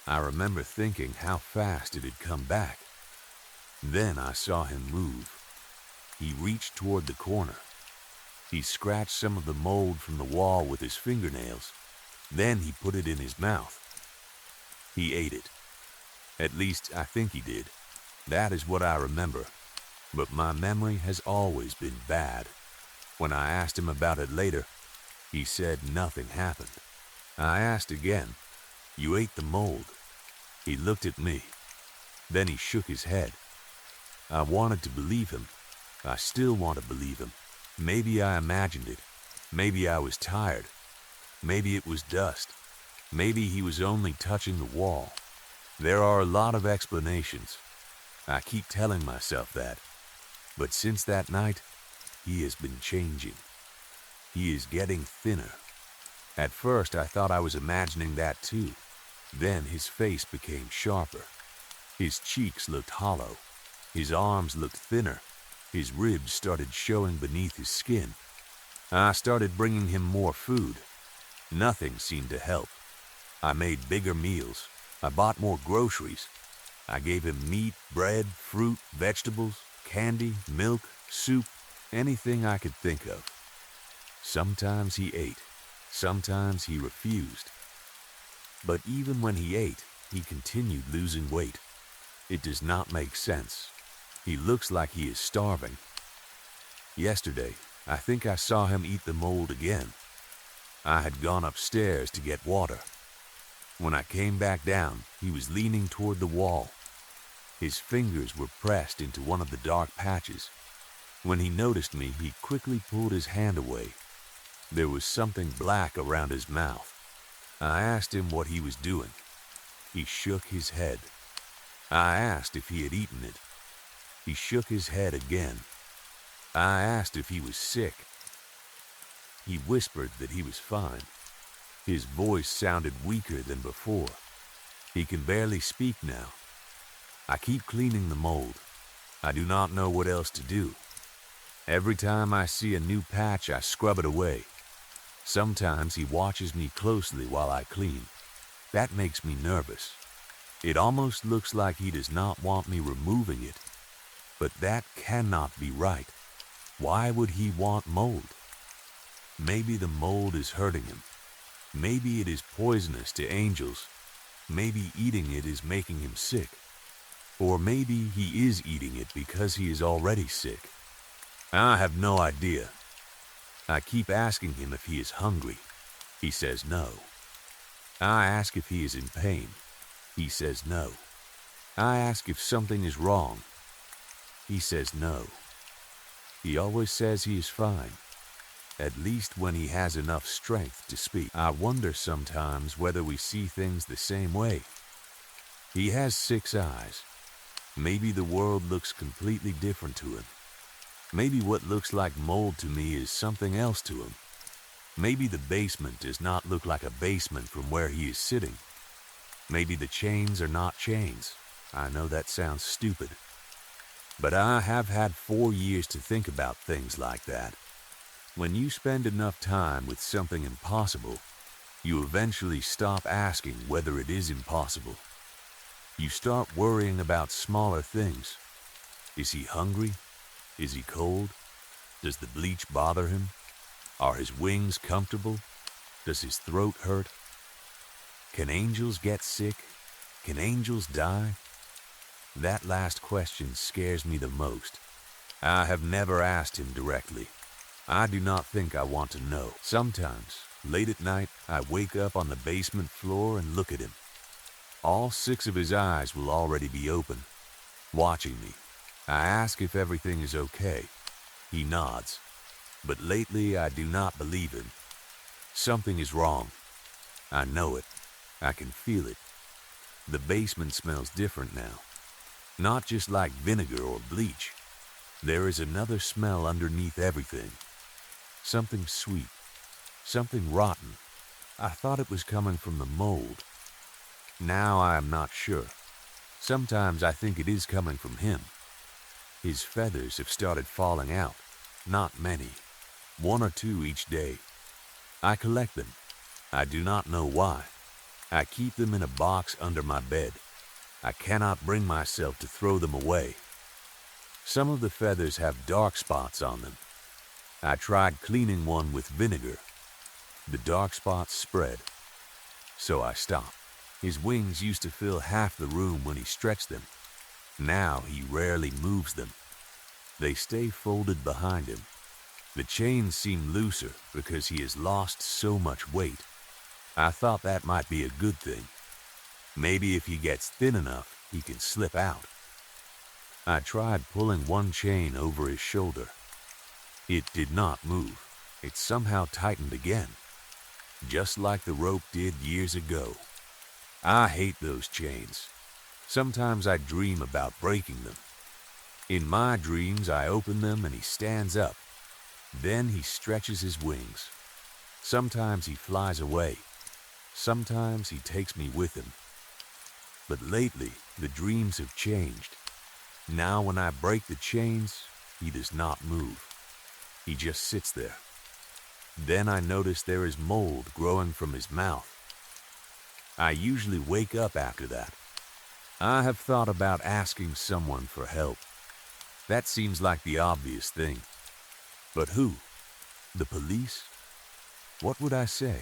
I remember thinking how fast it had come back. Then I saw him move. He reached toward the corner. He scratched some of the mold from the wall with his fingernails. Then he put it in his mouth. He ate it. At least, I think he did. That is what I remember. But my memory has always been bad. When I asked him about it later, he said nothing happened. I asked again, "You ate the mold?" He looked at me. Then he shook his head. I wanted to believe him. I still want to believe him. Maybe I imagined it. Maybe I was tired. Maybe it was dust. Maybe he was only touching the wall. There are a lot of explanations. I keep telling myself that. But since that night, he has been changing. He is getting thinner. At first, I thought I was imagining that too. Then his face became sharper. His cheeks looked hollow. His arms looked thinner. His ribs started showing beneath his skin. I started bringing him more food. Nothing seemed to help. I made bigger meals. I bought more groceries. I gave him meat, bread, fruit, vegetables, candy, milk, soup, anything I could think of. Sometimes he ate. Sometimes he refused. But even when he ate, he continued losing weight. It does not make sense. He looks like he is starving. Yesterday, I think I saw him eat the mold again. I had gone upstairs to get water. When I came back down, he was leaning toward the wall. His fingers were pressed into one of the dark patches. When he noticed me, he quickly pulled his hand away. There was something black around his mouth. I asked him what he was doing. He shook his head. I asked if he had eaten it. He shook his head again. I asked if he was sick. He whispered that he was fine. His voice sounded weaker than before. He can barely speak now. I keep cleaning the mold. I do not know what else to do. Every time I see a new patch, I scrub it away. Sometimes he watches me closely while I clean. That makes me nervous. It almost looks like he does not want me removing it. But that cannot be right. Why would he want mold? Maybe the mold is hurting him. Maybe it is poisonous to angels. Maybe eating it is making him sick. Or maybe he is eating it because he is already sick. I have no idea. I keep asking him if he is hungry. He says no. I ask if he is in pain. He says no. I ask if something is wrong. He says no. He always says he is fine, at least when he has enough strength to speak. I wonder sometimes whether we see things the same way. He has 6 eyes. Maybe the world looks completely different to him. Maybe what looks like mold to me is something else to him. Maybe the basement does not look like a basement from where he is sitting. Maybe the chains are not chains. I know that sounds stupid. But I have had 4 years to think about things like that. When you spend enough time with something impossible, you eventually stop asking whether it is impossible. You start worrying about smaller things. Is he hungry? Is he cold? Does the bleach bother him? Are his wings comfortable? Does his throat hurt? Can angels get sick? Can angels die? That last question scares me the most. I have never asked him directly. I do not think I want to know. Sometimes, late at night, I wake up on the basement floor and look at him. All 6 of his eyes will already be open, watching me. I ask if everything is okay. He nods. But lately, I do not believe him. Something is wrong. I know it. I can feel it. The basement smells different now. Not just like vinegar or bleach. There is another smell underneath everything. Something sweet. Something rotten. I thought it was coming from the mold. Now I am not sure. Sometimes I think it is coming from him. His feathers have started falling out. Not many. 1 or 2 each day. I collect them. I do not know why. I keep them in a box under my bed. I cannot bring myself to throw them away. Some of the feathers have dark spots on them. I tried cleaning one with vinegar. The dark spots spread. So I stopped. His wings used to fill half the room when he stretched them. Now he rarely moves them. They stay folded behind him. The chains seem looser because he has lost so much weight. I thought that might be a good thing. Maybe if he gets thin enough, he can slip out. I tried pulling one chain over his shoulder. It did not move. It somehow tightened again, just like the rope did years ago. I hate those chains. Sometimes I dream about breaking them. In my dreams, I open them and he stands up. Then he stretches his wings. Sometimes he flies away. Sometimes he takes me with him. But lately, the dreams have changed. Now when I break the chains, he does not move. He just sits there. Then I notice there is mold growing from his mouth. I usually wake up after that. I have thought about asking someone for help. That seems like the obvious thing. But who? The police? What would I say?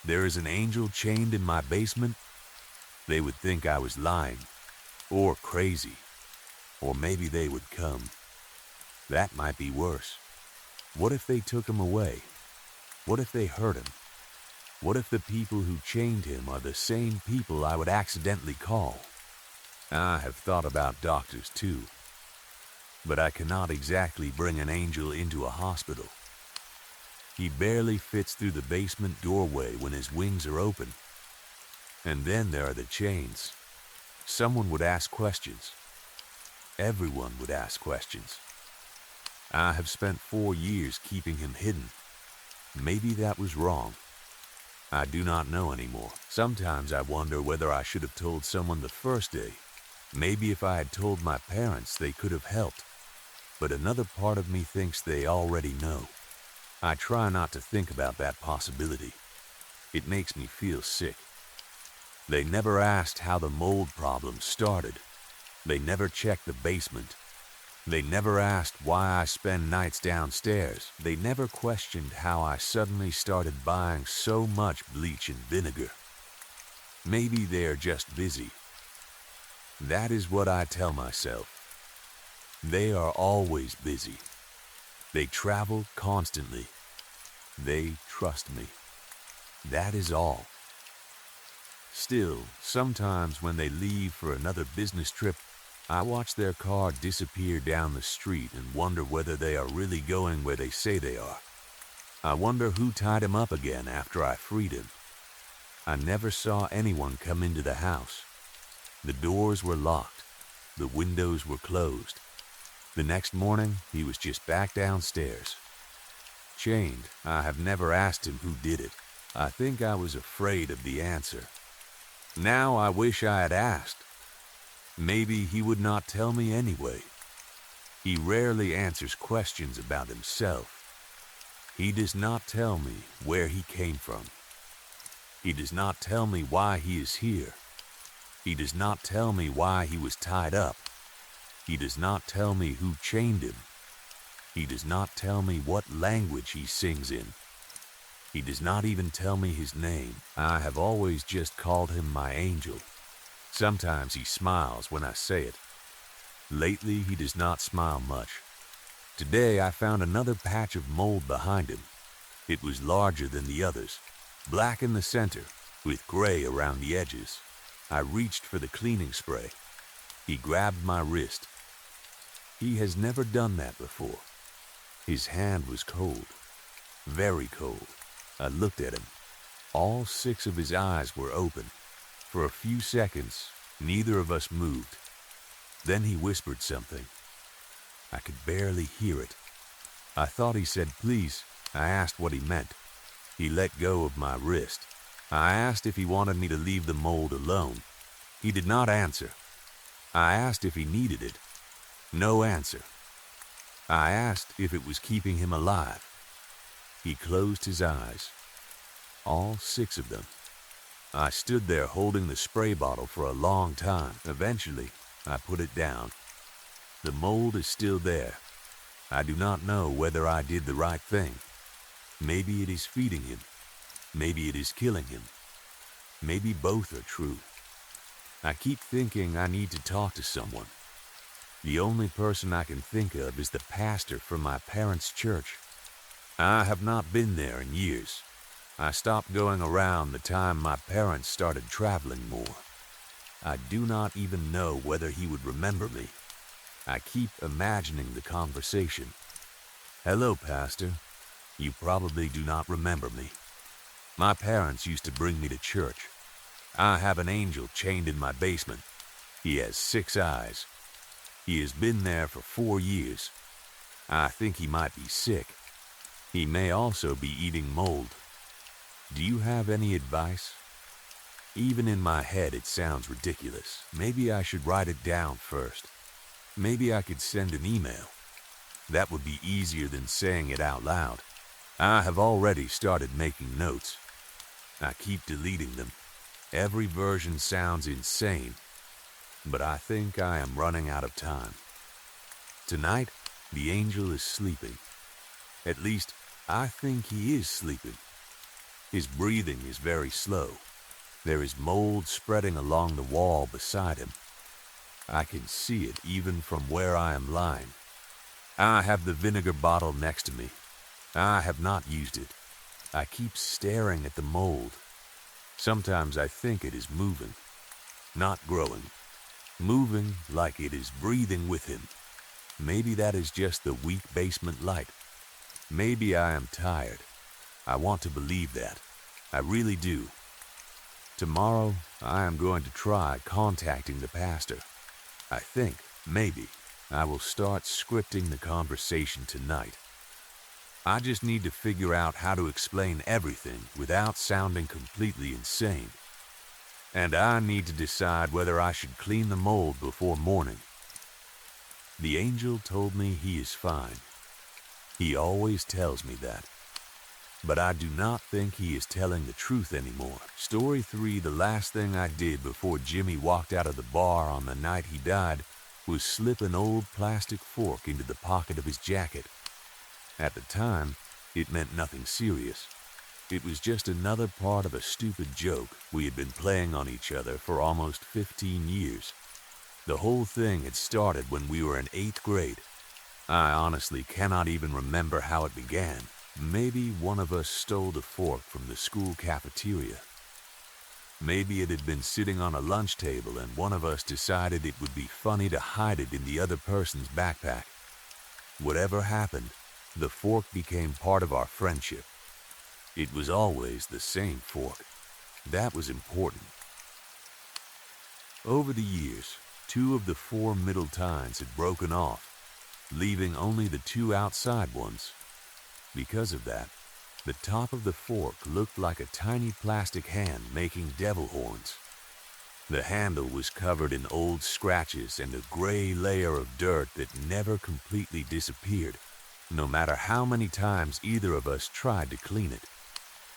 There is an angel chained in my basement? They would think I was lying, or crazy, or maybe they would come. That might be worse. What if they took him away? What if they hurt him? What if the people who chained him are the same people I would accidentally call? I have thought about doctors too. But I cannot exactly bring an angel into a hospital. He barely fits through the basement doorway when his wings are open. And then there are the chains. Someone would ask questions. Everyone would ask questions. I have spent 4 years keeping him hidden. Maybe that was wrong. I do not know anymore. Sometimes I wonder whether I should have told someone the first day. Maybe if I had told my parents, they could have helped. But another part of me thinks they already know. I try not to think about that possibility. It makes me feel sick. They never asked how the mold problem started. They never checked the basement. They never asked why I spend nights downstairs. They never questioned how I suddenly started buying so much bleach and vinegar. Maybe they're just busy. That is what I tell myself. They are always busy. They travel constantly. They trust me. That is all. Still, sometimes when they leave for another business trip, I watch their car disappear down the street and wonder whether they are really going where they say they are. I wonder who tied him up again after I freed him. I never saw anyone come into the house. The doors were locked. The windows were closed. The next morning, he was just back downstairs. Chained, I have never asked him who did it. I think I was afraid of the answer. Now I wish I had asked. Maybe he would not tell me anyway. He rarely answers questions about himself. He does not tell me where he came from. He does not tell me why he is here. He does not tell me why he was tied up. He does not tell me who chained him. He does not tell me what language he sings in. He does not even tell me his name. I have always just called him my angel. Sometimes he smiles when I say it. Lately, he does not smile much. Today, I found another patch of mold behind him. It was larger than the others, black in the center, with gray around the edges. I reached for the cleaning spray. He grabbed my wrist. He has never done that before. His hand was cold, very cold. I looked at him. All 6 of his eyes were open. For a few seconds, neither of us moved. Then he whispered something. I could barely hear it. I thought he said please. I asked what he meant. He let go of my wrist. I asked if he wanted me to leave the mold alone. He did not answer. I asked if he needed it. No answer. I asked if it was keeping him alive. He closed his eyes. All 6 of them. I stood there holding the spray bottle for a long time. Eventually, I put it down. The mold is still there. I do not know whether I did the right thing. Maybe it is feeding him. Maybe it is killing him. Maybe both are true. I keep thinking I need to talk to someone. The only person I can think of is the pastor from my parents' church. I have not been there in years. I stopped going around the time my parents started traveling more. I do not even know whether he would remember me. I keep imagining the conversation. Hello, Pastor. You probably do not remember me. My parents used to bring me to church. I have an angel chained in my basement. He has 6 eyes. He has been there for 4 years. I think he might be sick. He may also be eating mold. Do you have any advice? Even in my head it sounds ridiculous. Maybe I should write it down first. Maybe I could send an email. That would be easier than saying it out loud. I have already started making notes. I keep deleting them. Every version sounds insane, but I think I am running out of time. Tonight, the angel is sleeping. At least, I think he is sleeping. His breathing is very slow. There is mold spreading along the wall beside him. I can see it even from where I am lying. I have the vinegar bottle next to me. I have not used it. I keep staring at the mold. Sometimes I think it is moving, not growing. Moving like it is breathing with him. Maybe that is just the weak basement light. Maybe I am tired. I want to believe that. I really do. Tomorrow, I am going to try contacting the pastor. I think, maybe, I will start scripting the conversation tonight. I just need to figure out how to explain everything without sounding completely insane. And I need to decide whether I should clean the mold before morning. The angel told me he is fine. He always tells me that. But I do not think he is telling the truth anymore. Story 3, the last thing I did before Jimmy walked out of the bar on the night he died was slip an old plastic fork into the pocket of his jacket. At the time, it meant nothing serious. It was just another part of a stupid joke we had been playing on each other for almost 15 years. The whole thing had started when we were in 8th grade. I honestly cannot even remember how it began. Maybe one of us stole the fork from the school cafeteria. Maybe it had been sitting on a lunch table and one of us decided it would be funny to hide it in the other person's backpack. Whatever happened, the fork became part of our friendship. It was always the same fork. That was important. Over the years, 2 of the 4 middle tines had broken off, leaving only the 2 outside ones. Because of that, the top of the fork looked like a tiny plastic hand making devil horns. The handle was covered in old scratches and a gray layer of dirt that never completely disappeared, no matter how many times either of us tried to clean it.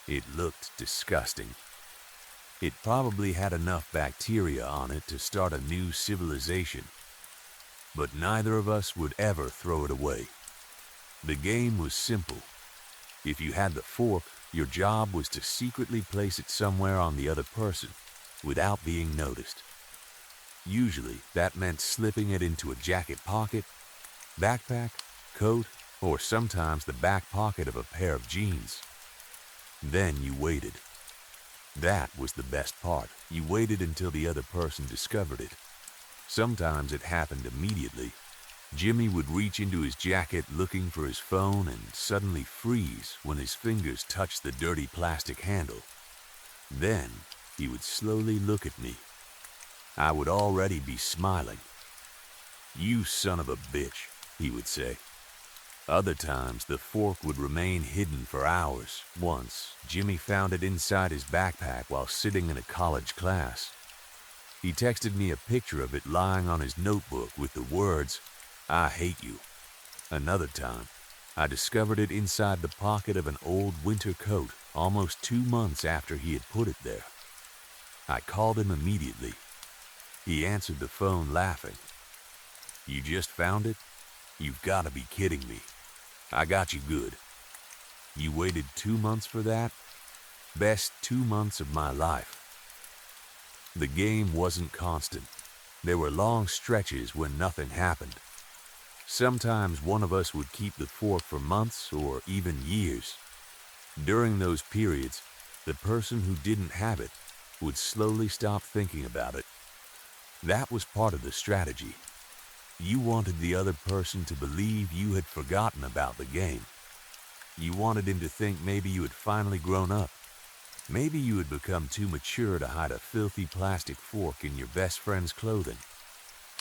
It looked disgusting. It probably had enough bacteria on it to start a new civilization. But neither of us would ever throw it away. The game was simple. If you had the fork, your job was to secretly place it somewhere on the other person, without being noticed. Usually, that meant slipping it into a jacket pocket, backpack, coat, or sometimes the back pocket of a pair of jeans. Then you waited. That was the best part. You waited until the other person discovered it. Sometimes it happened immediately. Jimmy would reach into his jacket looking for his phone and suddenly freeze when his fingers touched the dirty plastic handle. Then he would slowly look at me. I would already be smiling. "You son of a bitch," he would say. Other times, the fork would remain hidden for hours. Once, Jimmy found it inside his backpack while sitting in a college class. He texted me a picture of it lying on his notebook with the words, "I hate you." Another time, I discovered it inside the pocket of an old winter coat almost 2 months after he had put it there. I called him immediately. He answered the phone laughing. "You just found it? You've got to be kidding me. I got you good." "You waited 2 months for that?" "Best 2 months of my life." The game wasn't constant. There were long stretches when nothing happened. Sometimes one of us would keep the fork for months or even years. During those periods, the person who didn't have it would slowly stop thinking about it. That was part of the strategy. You wanted the other person to believe you had forgotten about the game. You wanted him to think maybe you had finally grown up. Maybe you had become too mature to hide a filthy plastic fork in your best friend's clothing.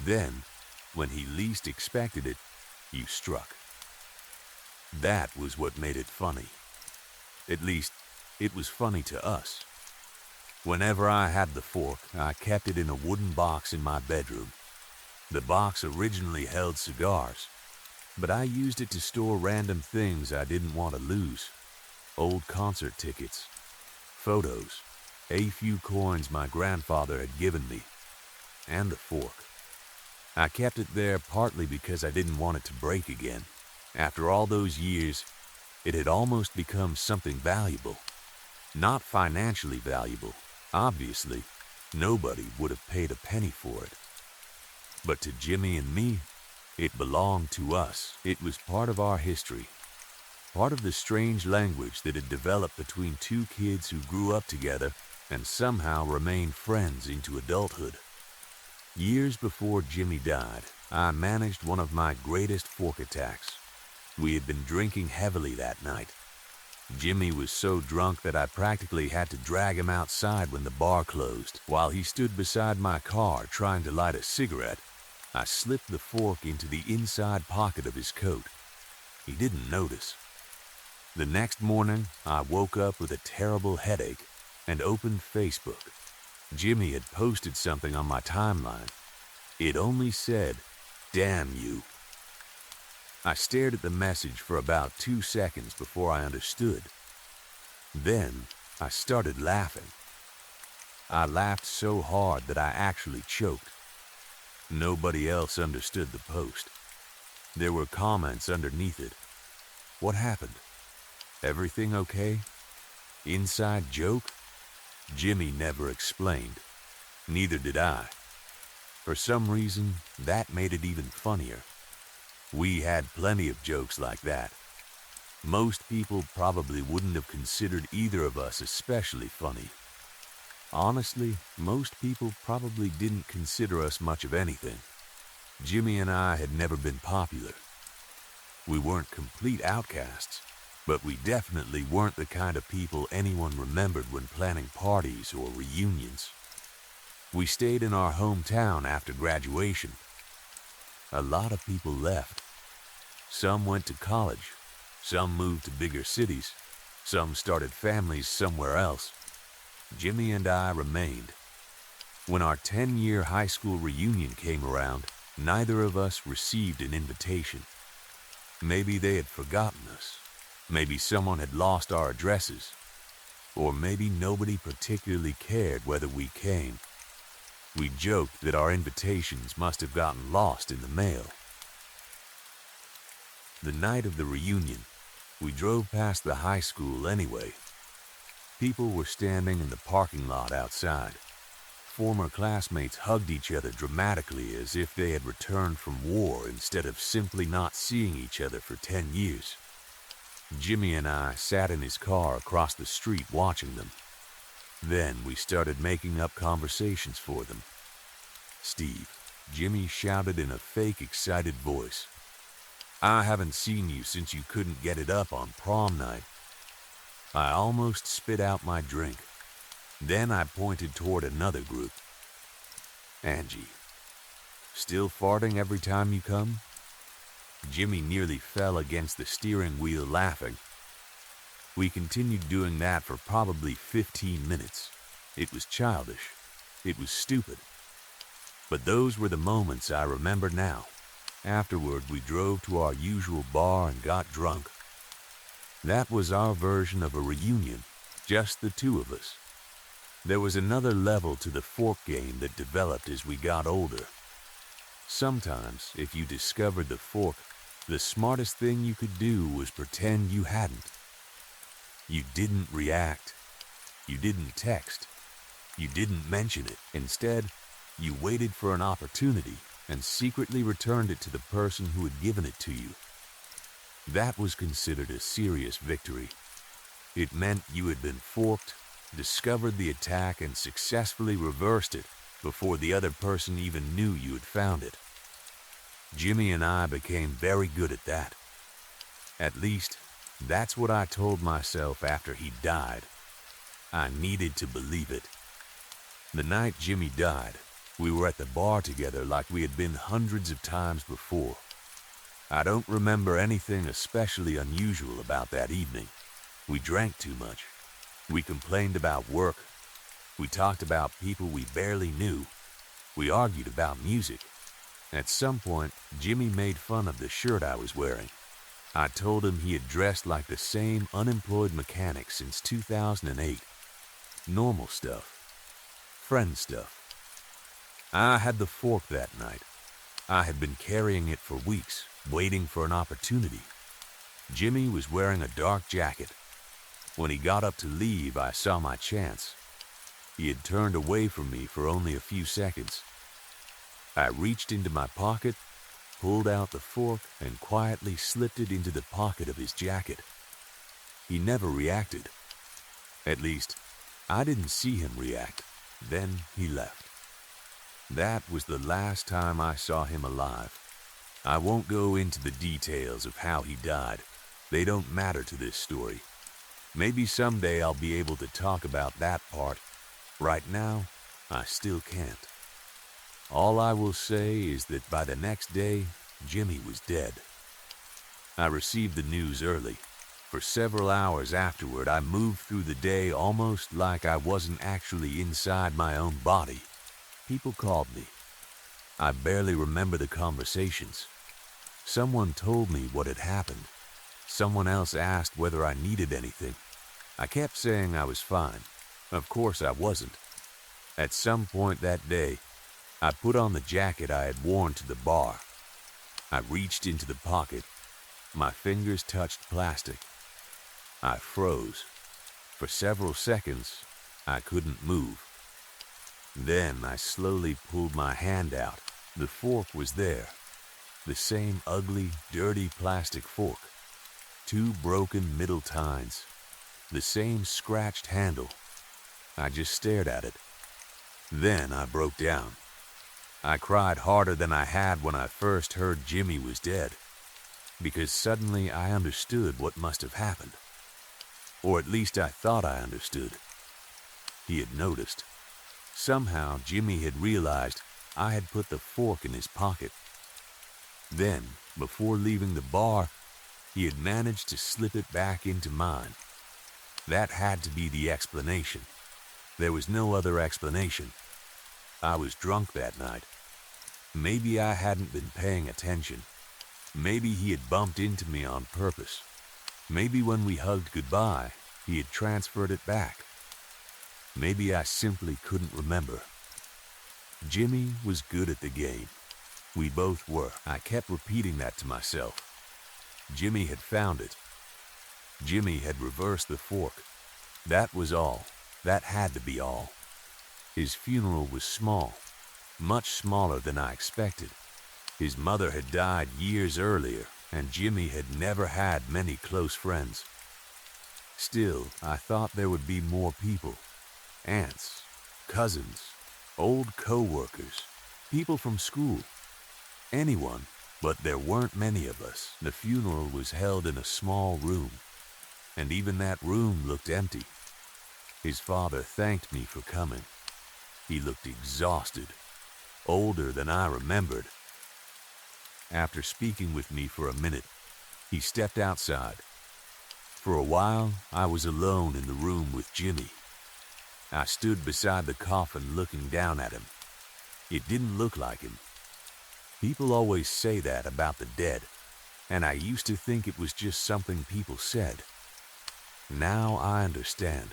Then, when he least expected it, you struck. That was what made it funny. At least, it was funny to us. Whenever I had the fork, I kept it in a wooden box in my bedroom. The box originally held cigars, but I used it to store random things I didn't want to lose. Old concert tickets, photos, a few coins my grandfather had given me, and the fork. I kept it there partly because I didn't want it to break again. After all those years, it had almost become something valuable. Not financially valuable. Obviously, nobody would have paid a penny for it. But to Jimmy and me, it belonged to us. It was part of our history. Part of the strange language that had developed between two kids who grew up together and somehow remained friends into adulthood. Years before Jimmy died, I managed one of my greatest fork attacks. We had been drinking heavily that night. Jimmy was so drunk that I practically had to drag him outside when the bar closed. While he stood beside my car trying to light a cigarette, I slipped the fork into the inside pocket of his coat. He didn't notice. The next morning, I woke up with a terrible headache and opened Facebook. Jimmy had posted something on my timeline. It only said, "Damn you." I stared at the message for about 2 seconds before I understood. Then, I started laughing. I laughed so hard that I actually choked. Nobody else understood the post. There were comments underneath it. What happened? Everything okay? Inside joke? Jimmy never explained. Neither did I. For some reason, that made it even funnier. We had plenty of jokes like that. Most people probably wouldn't have considered either of us especially funny. Honestly, most people probably didn't consider us much of anything. Jimmy and I had never been popular. We weren't complete outcasts, but we definitely weren't the kind of people anyone remembered when planning parties or reunions. We stayed in our hometown after graduation. A lot of people left. Some went to college, some moved to bigger cities, some started families somewhere else. Jimmy and I remained. When our 10-year high school reunion came around, neither of us received an invitation. Maybe they had forgotten us. Maybe someone had lost our addresses. Or maybe nobody particularly cared whether we came. We joked that our invitations must have gotten lost in the mail. The night of the reunion, we drove past the high school anyway. People were standing in the parking lot outside. Former classmates hugged each other dramatically as if they had returned from war instead of simply not seeing each other for 10 years. Jimmy and I sat in his car across the street watching them. Then we started making up conversations for them. "Steve," Jimmy shouted in a fake excited voice. "I haven't seen you since you couldn't get it up on prom night." I almost spit out my drink. Then I pointed toward another group. "Angie, still farting every time you come?" Jimmy nearly fell against the steering wheel laughing. We continued doing that for probably 15 minutes. It was childish. It was stupid. But those were the moments I remember now. Afterward, we drove to our usual bar and got drunk. That was our version of a reunion, just the two of us. There was another level to the fork game that developed as we got older. Sometimes, if you discovered the fork, the smartest thing you could do was pretend you hadn't. You didn't react. You didn't text. You didn't mention it. Instead, you waited for an opportunity and secretly returned it to the person who had given it to you. That was considered a serious victory. It meant you had been forked, discovered the attack, and successfully reversed it before the other person even knew you had found it. Jimmy and I became very good at that. At least, that's what I told myself after he died. I needed to believe it. The night Jimmy died, we were at the bar together like we had been hundreds of times before. I don't remember anything especially unusual about that evening. We drank too much. We complained about work. We talked about people we barely knew. We argued about music. At some point, Jimmy made fun of the shirt I was wearing. I told him he had dressed like the same unemployed mechanic since 2008. Normal stuff. Friend stuff. I had the fork that night. I had been carrying it for weeks, waiting for an opportunity. Jimmy was wearing a dark jacket. When he got up to leave, I saw my chance. He had turned away from me for only a few seconds. I reached into my pocket, pulled out the fork, and quietly slipped it into the pocket of his jacket. He never reacted. At least, I didn't see him react. Then he left. That was the last time I saw him alive. I won't go into the details of how he died. They don't matter to this story. Maybe someday I'll be able to talk about that part. Right now, I still can't. All I will say is that by the next day, Jimmy was dead. I received the news early. For several hours afterward, I moved through the day almost like I wasn't actually inside my own body. People called me. I barely remember the conversations. Someone told me what had happened. Someone else asked whether I needed anything. I kept saying I was fine. Of course I wasn't. At some point that day, I put on the jacket I had worn to the bar. I reached into the pocket. My fingers touched plastic. I froze. For several seconds, I couldn't move. Then I slowly pulled my hand out. The fork was there. The same ugly, dirty plastic fork. 2 broken middle tines. The same scratched handle. I just stared at it. Then I broke down. I cried harder than I had when I first heard Jimmy was dead, because suddenly I understood what must have happened. Or at least I thought I understood. He had noticed. Somehow Jimmy had realized I had put the fork in his pocket. Then, before leaving the bar, he had managed to slip it back into mine. That had to be the explanation. There was no other explanation. I was drunk that night. Maybe I hadn't been paying attention. Maybe he had bumped into me on purpose. Maybe when we hugged goodbye, he had transferred it back. Maybe I simply couldn't remember. Jimmy was good at the game. We both were. I kept repeating that to myself. Jimmy had found it. Jimmy had reversed the fork. That was all. That had to be all. His funeral was small, much smaller than I expected. His mother had died years earlier, and Jimmy had never had many close friends. Still, I thought there would be more people. Aunts, cousins, old co-workers, people from school. Anyone, but there weren't many of us. The funeral was held in a small room, and even that room looked empty. His father thanked me for coming. He looked exhausted, older than I remembered. After speaking with me for a minute, he stepped outside. For a while, I was alone in the room with Jimmy. I stood beside the coffin looking down at him. It didn't look like him. People always say that about the dead, and I used to think it was just something people said. Now I understand.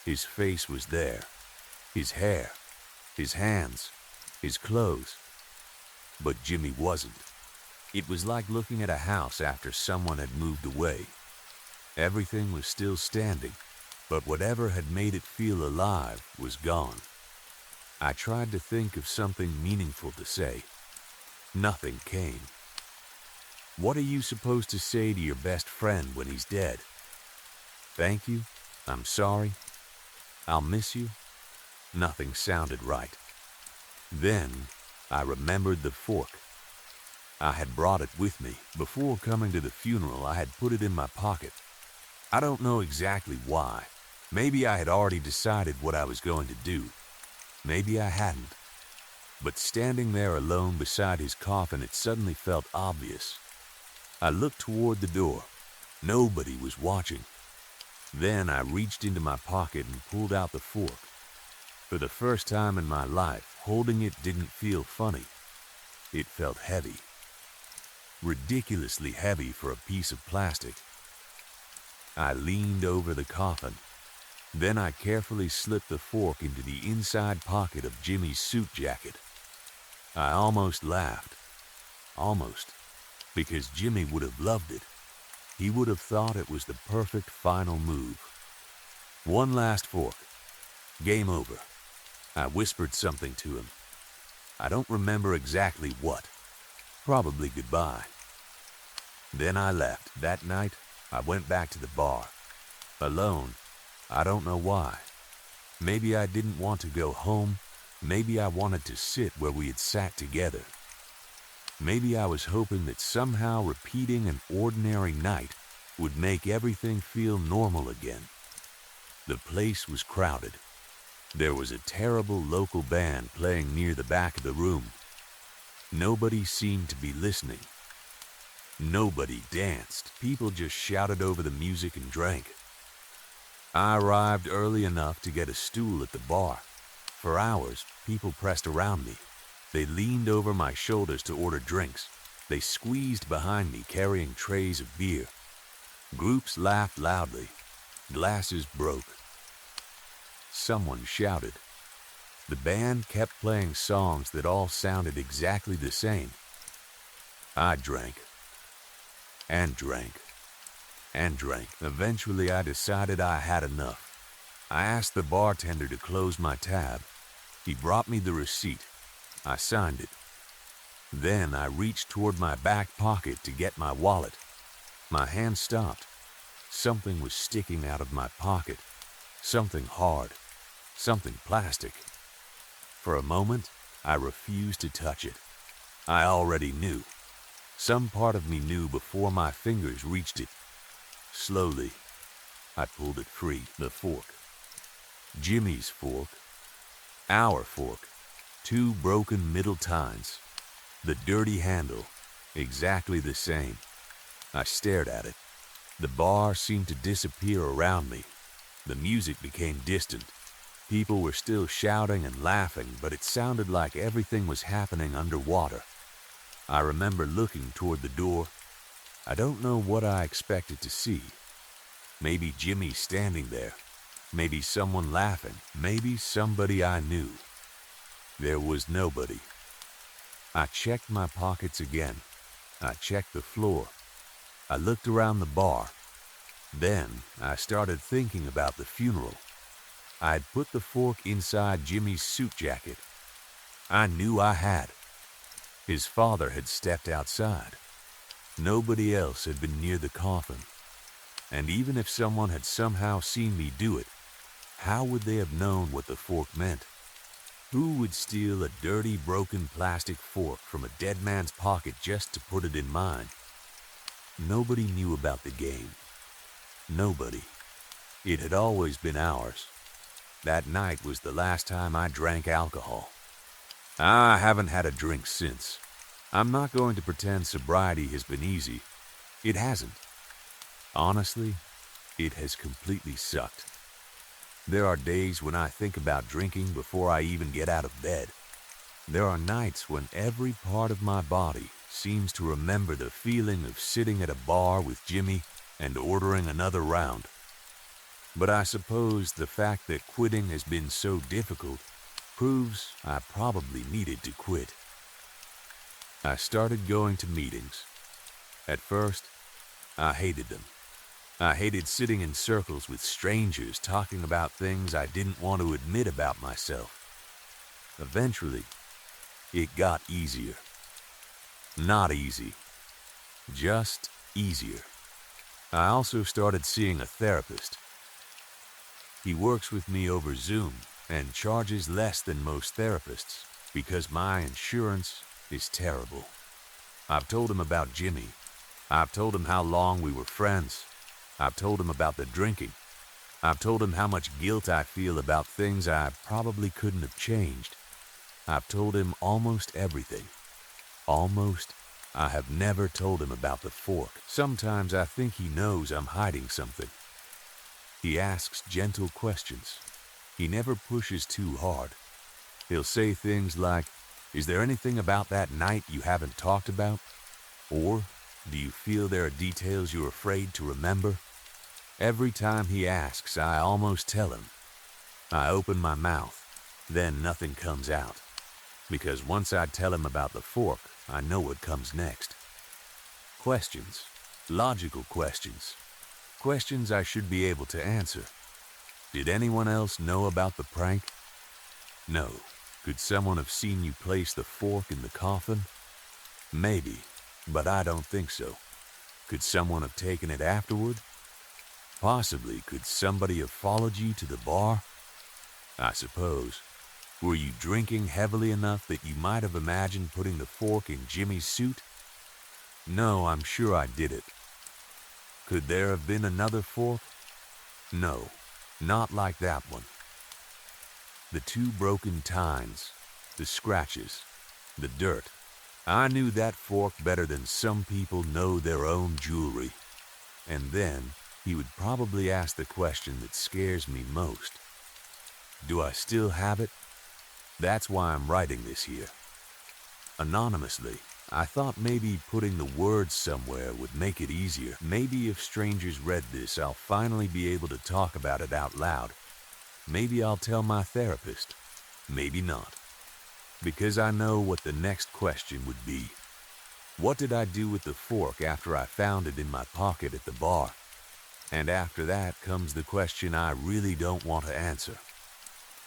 His face was there. His hair, his hands, his clothes. But Jimmy wasn't. It was like looking at a house after someone had moved away. Everything was still standing, but whatever had made it feel alive was gone. I tried to think of something meaningful to say. Nothing came. What are you supposed to say to your best friend when he's dead? Thank you? I'm sorry? I'll miss you? Nothing sounded right. Then I remembered the fork. I had brought it with me. Before coming to the funeral, I had put it in my pocket. I don't know exactly why. Maybe I had already decided what I was going to do. Maybe I hadn't. But standing there alone beside his coffin, it suddenly felt obvious. I looked toward the door. Nobody was watching. Then I reached into my pocket and pulled out the fork. For the first time in my life, holding it didn't feel funny. It felt heavy. Ridiculously heavy for a piece of plastic. I leaned over the coffin. Then I carefully slipped the fork into the inside pocket of Jimmy's suit jacket. I almost laughed. Almost. Because Jimmy would have loved it. He would have thought it was the perfect final move. One last fork. Game over. I whispered something to him. I don't remember exactly what. Probably goodbye. Then I left. That night, I went back to the bar. Alone. I don't know why. Maybe I didn't want to go home. Maybe I wanted to sit where we had sat together. Maybe I was hoping that somehow repeating an ordinary night would make everything feel normal again. The place was crowded. There was a terrible local band playing near the back of the room. Nobody seemed to be listening. Nobody danced. People just shouted over the music and drank. I arrived early enough to get a stool at the bar. For hours, people pressed around me. They leaned over my shoulders to order drinks. They squeezed behind me, carrying trays of beer. Groups laughed loudly. Glasses broke. Someone shouted. The band kept playing songs that all sounded exactly the same. I drank. And drank. And drank. Eventually, I decided I had enough. I asked the bartender to close my tab. He brought me the receipt. I signed it. Then I reached toward my back pocket to get my wallet. My hand stopped. Something was sticking out of my pocket. Something hard. Something plastic. For a moment, I refused to touch it. I already knew. Some part of me knew before my fingers reached it. Slowly, I pulled it free. The fork. Jimmy's fork. Our fork. 2 broken middle tines. The dirty handle. Exactly the same. I stared at it. The bar seemed to disappear around me. The music became distant. People were still shouting and laughing, but it sounded like everything was happening underwater. I remember looking toward the door. I don't know what I expected to see. Maybe Jimmy standing there. Maybe someone laughing. Maybe somebody I knew. There was nobody. I checked my pockets again. I checked the floor. I looked around the bar. Then I started thinking about the funeral. I had put the fork inside Jimmy's suit jacket. I knew I had. His father had stepped outside. Nobody else had been near the coffin. And even if someone had somehow seen me do it, how would they have known what the fork meant? Who would steal a dirty, broken plastic fork from a dead man's pocket just to put it in mine? Nobody knew about the game. Nobody. It had always been ours. That night was the last time I drank alcohol. I haven't had a drink since. I'm not going to pretend sobriety has been easy. It hasn't. Honestly, it has completely sucked. There are days when I think about drinking before I even get out of bed. There are nights when every part of my body seems to remember the feeling of sitting at a bar with Jimmy and ordering another round. But I suppose the fact that quitting has been so difficult proves I probably needed to quit. I started going to meetings. At first, I hated them. I hated sitting in circles with strangers talking about things I didn't want to admit about myself. Eventually, it got easier. Not easy, just easier. I also started seeing a therapist. He works with me over Zoom and charges less than most therapists because my insurance is terrible. I've told him about Jimmy. I've told him how long we were friends. I've told him about the drinking. I've told him how much guilt I feel about things I probably couldn't have changed. I've told him almost everything. Almost. I have never told him about the fork. Sometimes I think he knows I'm hiding something. He asks gentle questions. He never pushes too hard. He'll say things like, "Is there anything about that night you haven't talked about?" Or, "Do you feel there are details you're afraid to remember?" Every time he asks, I almost tell him. I open my mouth, then nothing comes out. Because once I tell him about the fork, I know what comes next. Questions. Logical questions. Questions I should be able to answer. Did anyone else know about the prank? No. Could someone have seen you place the fork in the coffin? Maybe, but I don't think so. Could someone have taken it afterward? Possibly. Could somebody have followed you to the bar? I suppose. Were you drinking heavily enough that you might have imagined putting the fork in Jimmy's suit? No, I'm sure I did it. Could there have been another fork? No, not like that one. The two broken tines, the scratches, the dirt. I knew that fork better than some people know their own jewelry. And then he would probably ask the question that scares me most. Do I still have it? That's why I'm writing this here. Anonymously, I thought maybe putting the words somewhere would make it easier. Maybe if strangers read this, I'll finally be able to talk about it out loud. Maybe I'll tell my therapist. Maybe not. Because I know what the next question would be. What did I do with the fork after I found it in my pocket at the bar? And after that comes the question I really don't want to answer.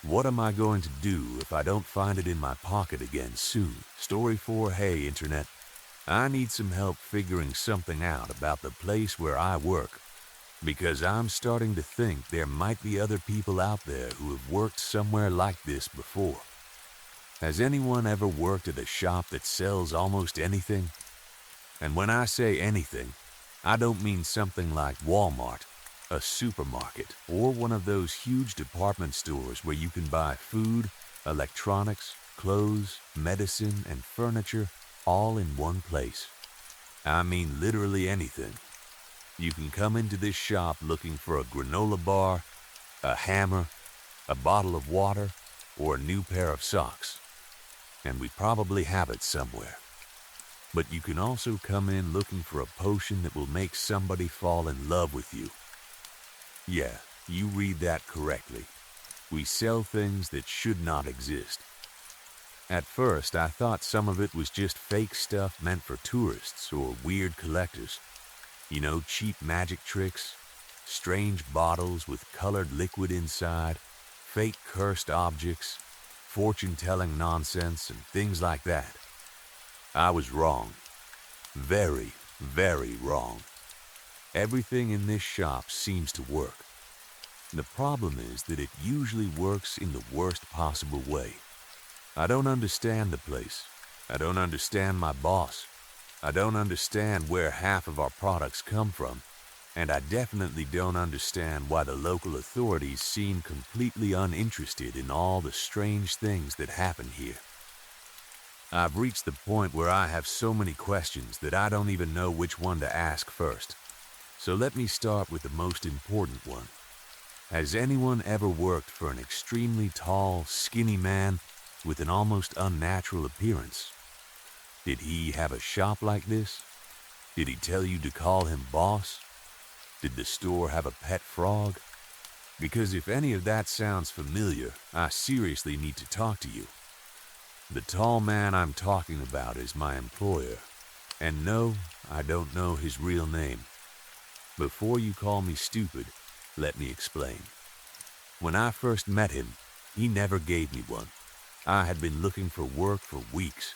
What am I going to do if I don't find it in my pocket again soon? Story 4, hey Internet. I need some help figuring something out about the place where I work. Because I'm starting to think there might be other people out there who have worked somewhere like this before. Has anyone ever worked at a shop that sells almost anything? And when I say anything, I don't mean something like Walmart, a supermarket, or one of those huge department stores where you can buy food, electronics, clothes, medicine, and furniture all in one place. I mean literally anything. You can come into this shop looking for a granola bar, a hammer, a bottle of water, or a new pair of socks. And we probably have it somewhere. But you can also come in looking for a potion that will make somebody fall in love with you. Yeah, you read that correctly. We sell things that should not exist. At first, I thought some of it was just fake stuff meant for tourists or weird collectors. You know, cheap magic tricks, strange bottles with colored liquid inside, fake cursed objects, fortune-telling nonsense, and things like that. I was wrong. Very, very wrong. Everything in this shop seems to work. The problem is that it usually works in the worst possible way. I don't understand the place. I don't understand my boss. I don't understand where half of our products come from. And I definitely don't understand why the local authorities seem completely uninterested in all the strange things that happen here. I've reached the point where I have so many questions that I don't even know which one to ask first. So let me start with the most important one. Has anyone ever worked for an extremely tall, skinny man with an almost unnatural appearance? Did he have a shop like this? Did he tell you to call him boss? Did the store have a pet frog? Because if any of that sounds familiar, I seriously need to talk to you. The tall man I'm talking about is my employer. And no, I don't know his real name. Before you call me stupid, let me explain. When I first met him, he never gave me one. I had been looking for work for weeks.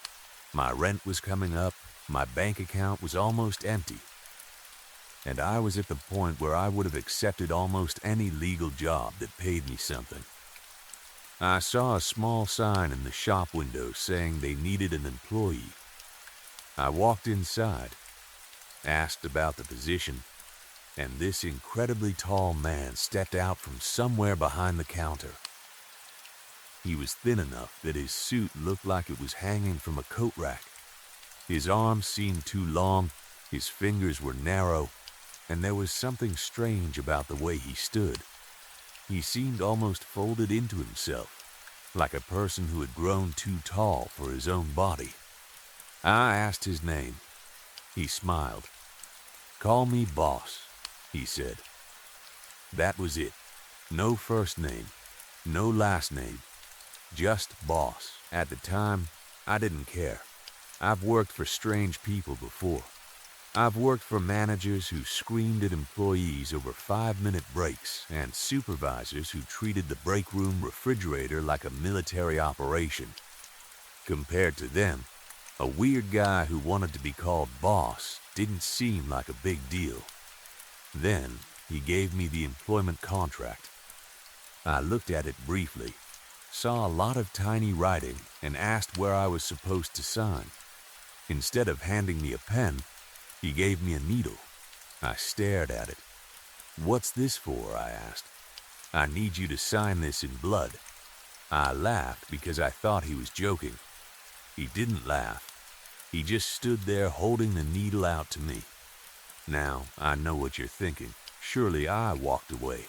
My rent was coming up, my bank account was almost empty, and I was at the point where I would have accepted almost any legal job that paid me something. I saw a small sign in the shop window saying they needed an employee. I walked inside, asked about the position, and this incredibly tall man stepped out from somewhere behind the counter. He was thin enough that his suit looked like it was hanging from a coat rack. His arms seemed too long, his fingers were narrow, and there was something strange about the way he stood. He seemed almost folded into himself, like a person who had grown too tall for his own body. I asked his name. He smiled. "Call me Boss," he said. That was it. No first name, no last name, just Boss. At the time, I didn't care. I've worked for strange people before. I've worked for managers who screamed at employees over 5-minute breaks and supervisors who treated the break room refrigerator like a military operation. Compared to them, a weird guy who wanted to be called Boss didn't seem like a big deal. Then he gave me the employment contract. I looked at it briefly, saw a lot of tiny writing, and asked where I was supposed to sign. Instead of handing me a pen, he gave me a needle. I stared at it. "What's this for?" I asked. "I need you to sign this in blood." I laughed because I thought he was joking. He didn't laugh. He just stood there holding the needle out to me. Now, I know what you're thinking. Surely I walked away.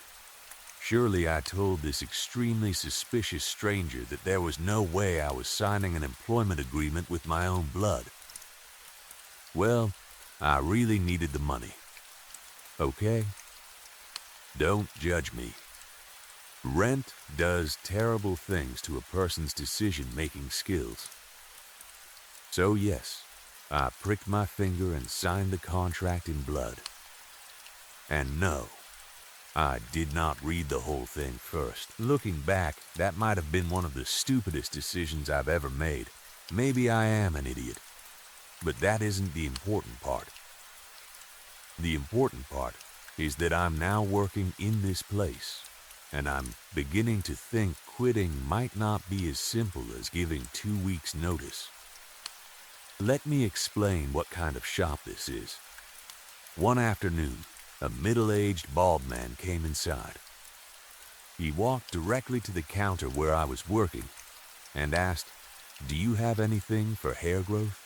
Surely I told this extremely suspicious stranger that there was no way I was signing an employment agreement with my own blood. Well, I really needed the money. Okay? Don't judge me. Rent does terrible things to a person's decision-making skills. So yes, I pricked my finger and signed the contract in blood. And no, I did not read the whole thing first. Looking back, that might have been one of the stupidest decisions I've ever made. Maybe I am an idiot. But that isn't the important part. The important part is that I'm now working in this place, and I'm beginning to think quitting might not be as simple as giving 2 weeks' notice. Let me explain what kind of shop this is. One afternoon, a middle-aged bald man came inside. He walked directly to the counter where I was working and asked, "Do you have anything for hair growth?"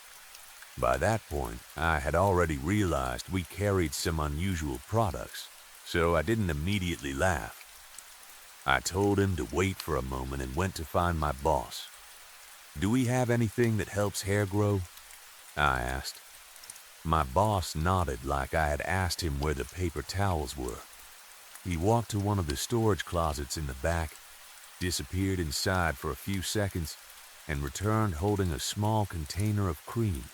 By that point, I had already realized we carried some unusual products, so I didn't immediately laugh. I told him to wait for a moment and went to find my boss. "Do we have anything that helps hair grow?" I asked. My boss nodded like I had asked him where the paper towels were. He walked to one of the storage closets in the back, disappeared inside for a few seconds, and returned holding a small container of cream.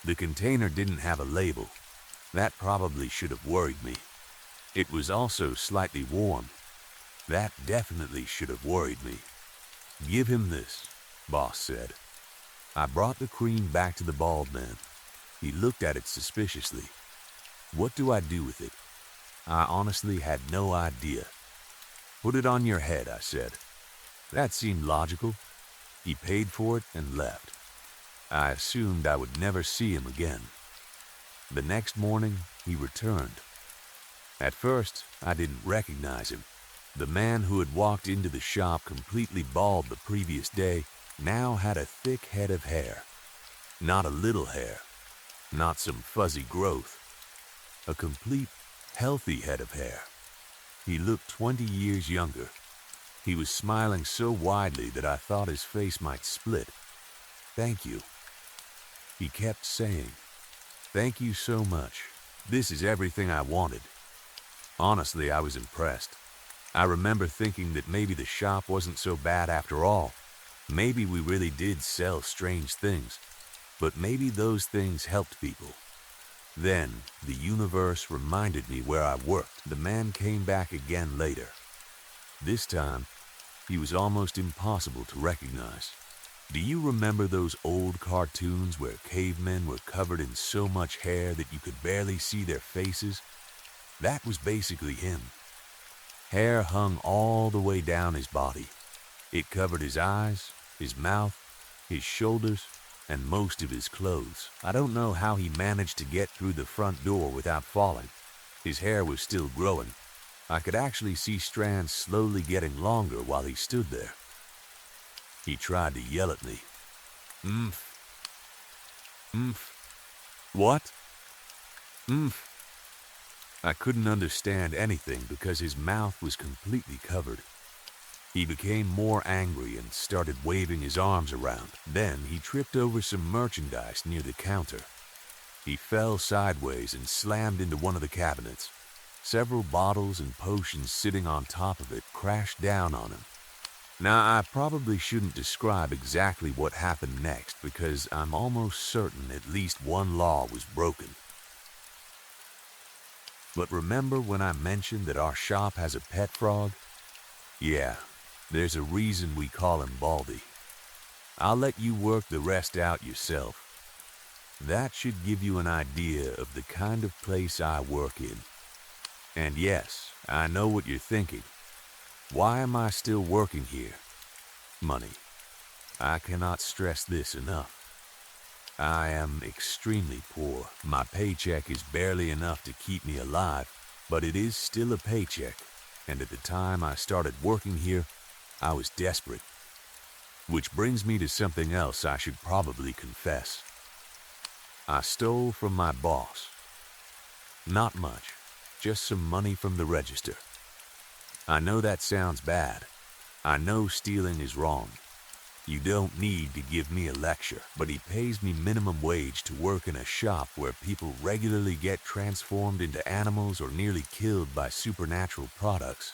The container didn't have a label. That probably should have worried me. It was also slightly warm. That definitely should have worried me. "Give him this," Boss said. I brought the cream back to the bald man. He looked at it suspiciously. "What do I do with it?" I honestly had no idea. "Put it on your head," I said. That seemed logical. He paid for it and left. I assumed I would never see him again. The next morning, he returned. At first, I didn't recognize him. The man who had walked into the shop completely bald the previous day now had a thick head of hair. Not a little hair, not some fuzzy growth. A complete, healthy head of hair. He looked 20 years younger. He was smiling so widely that I thought his face might split. "Thank you." He kept saying, "Thank you so much. This is everything I wanted." Honestly, I was impressed. I remember thinking that maybe the shop wasn't so bad after all. Maybe we really did sell strange things, but maybe those things helped people. Then, the universe reminded me where I worked. The man came back again later. This time, he was almost impossible to recognize. Do you remember those old cartoons where cavemen were covered in so much hair that you could barely see their faces? That was basically him. Hair hung all the way down his body. It covered his eyes, his mouth, his shoulders, and most of his clothes. I don't know how he managed to get through the front door without falling. His hair was still growing. I could actually see strands slowly getting longer while he stood there. He tried to yell at me. Oomph. Oomph. What? Oomph. I couldn't understand anything because his mouth was completely covered. He became more angry and started waving his arms around. Then he tripped over some merchandise near the counter. He fell sideways and slammed into one of the cabinets. Several bottles and potions sitting on top of it crashed down on him. Now, I probably shouldn't describe exactly what happened next because I'm almost certain at least one law was broken. But remember when I mentioned that our shop has a pet frog? Yeah, there's a reason we call him Baldy. I'll let you work the rest out yourself. That should give you an idea of the kind of place I work in. And yes, I know what you're thinking. Why am I still working here? Money. I cannot stress this enough. I am extremely poor. My paycheck is barely enough to keep me alive, but it is still a paycheck, and at the time I started working here, I was desperate. Which brings me to something else I should probably confess. I stole from my boss. Not much, just some money from the register. I know that sounds bad. I know stealing is wrong. You don't need to give me a lecture, but he pays me minimum wage to work in a shop where people regularly get transformed into animals or nearly killed by supernatural products.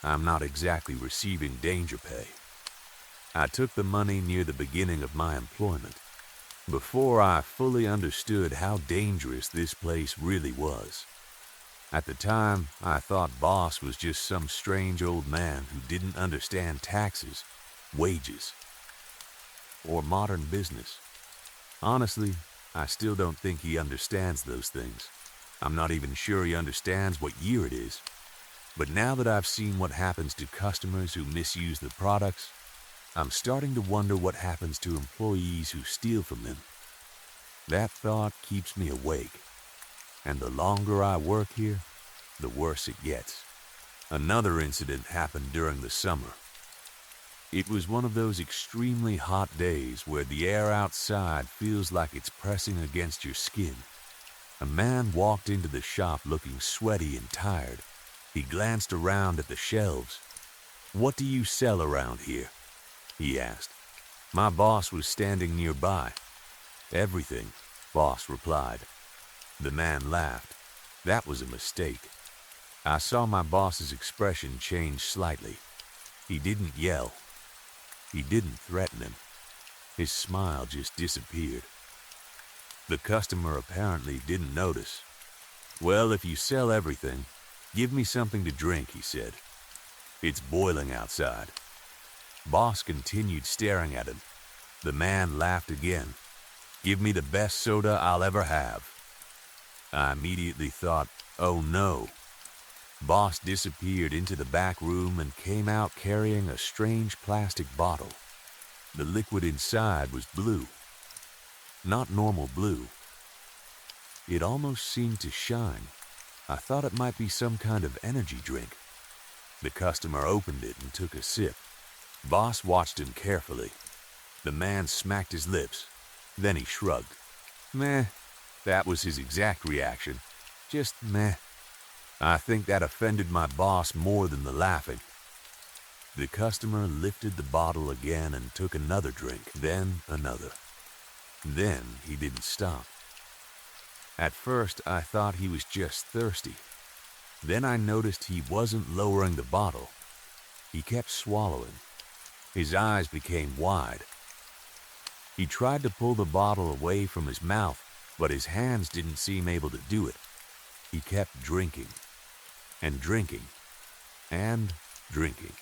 I'm not exactly receiving danger pay. I took the money near the beginning of my employment, before I fully understood how dangerous this place really was. At the time, I thought boss was just some strange old man who didn't understand taxes, wages, or modern business. Honestly, I still don't think he understands those things. I'm not even sure he understands what year it is. But now that I've seen what happens to customers who misuse the products, I'm starting to wonder what happens to employees who steal from him. That thought keeps me awake. And the longer I work here, the worse it gets. Another incident happened during the summer. It was one of those extremely hot days where the air outside feels like it's pressing against your skin. A man walked into the shop looking sweaty and tired. He glanced around at the shelves. "What do you sell around here?" he asked. My boss was standing nearby. "Everything," boss replied. The man laughed. That was a mistake. I saw my boss's expression change slightly. He didn't yell. He didn't threaten him. His smile just disappeared. The customer apparently didn't notice. "Well, if you sell everything, give me something to drink," he said. "It's boiling outside." Boss continued staring at him. The man laughed again. "Give me the best soda I'll ever have." I immediately thought, oh no. Boss disappeared into the back room and came out carrying a strange plastic bottle. The liquid inside was blue. Not normal blue. It almost seemed to shine. I thought it might be some kind of energy drink. The customer opened it and took a sip. Boss watched him carefully. The man smacked his lips. Then he shrugged. Meh. That was his exact reaction. Just meh. I think that offended my boss more than the laughing. The customer lifted the bottle again and took another drink, then another. Then he didn't stop. At first, I thought he was just thirsty. Then I noticed he wasn't lowering the bottle. He kept swallowing. His eyes became wide. He tried to pull the bottle away from his mouth, but his hands didn't seem able to do it. He kept drinking, and drinking, and drinking.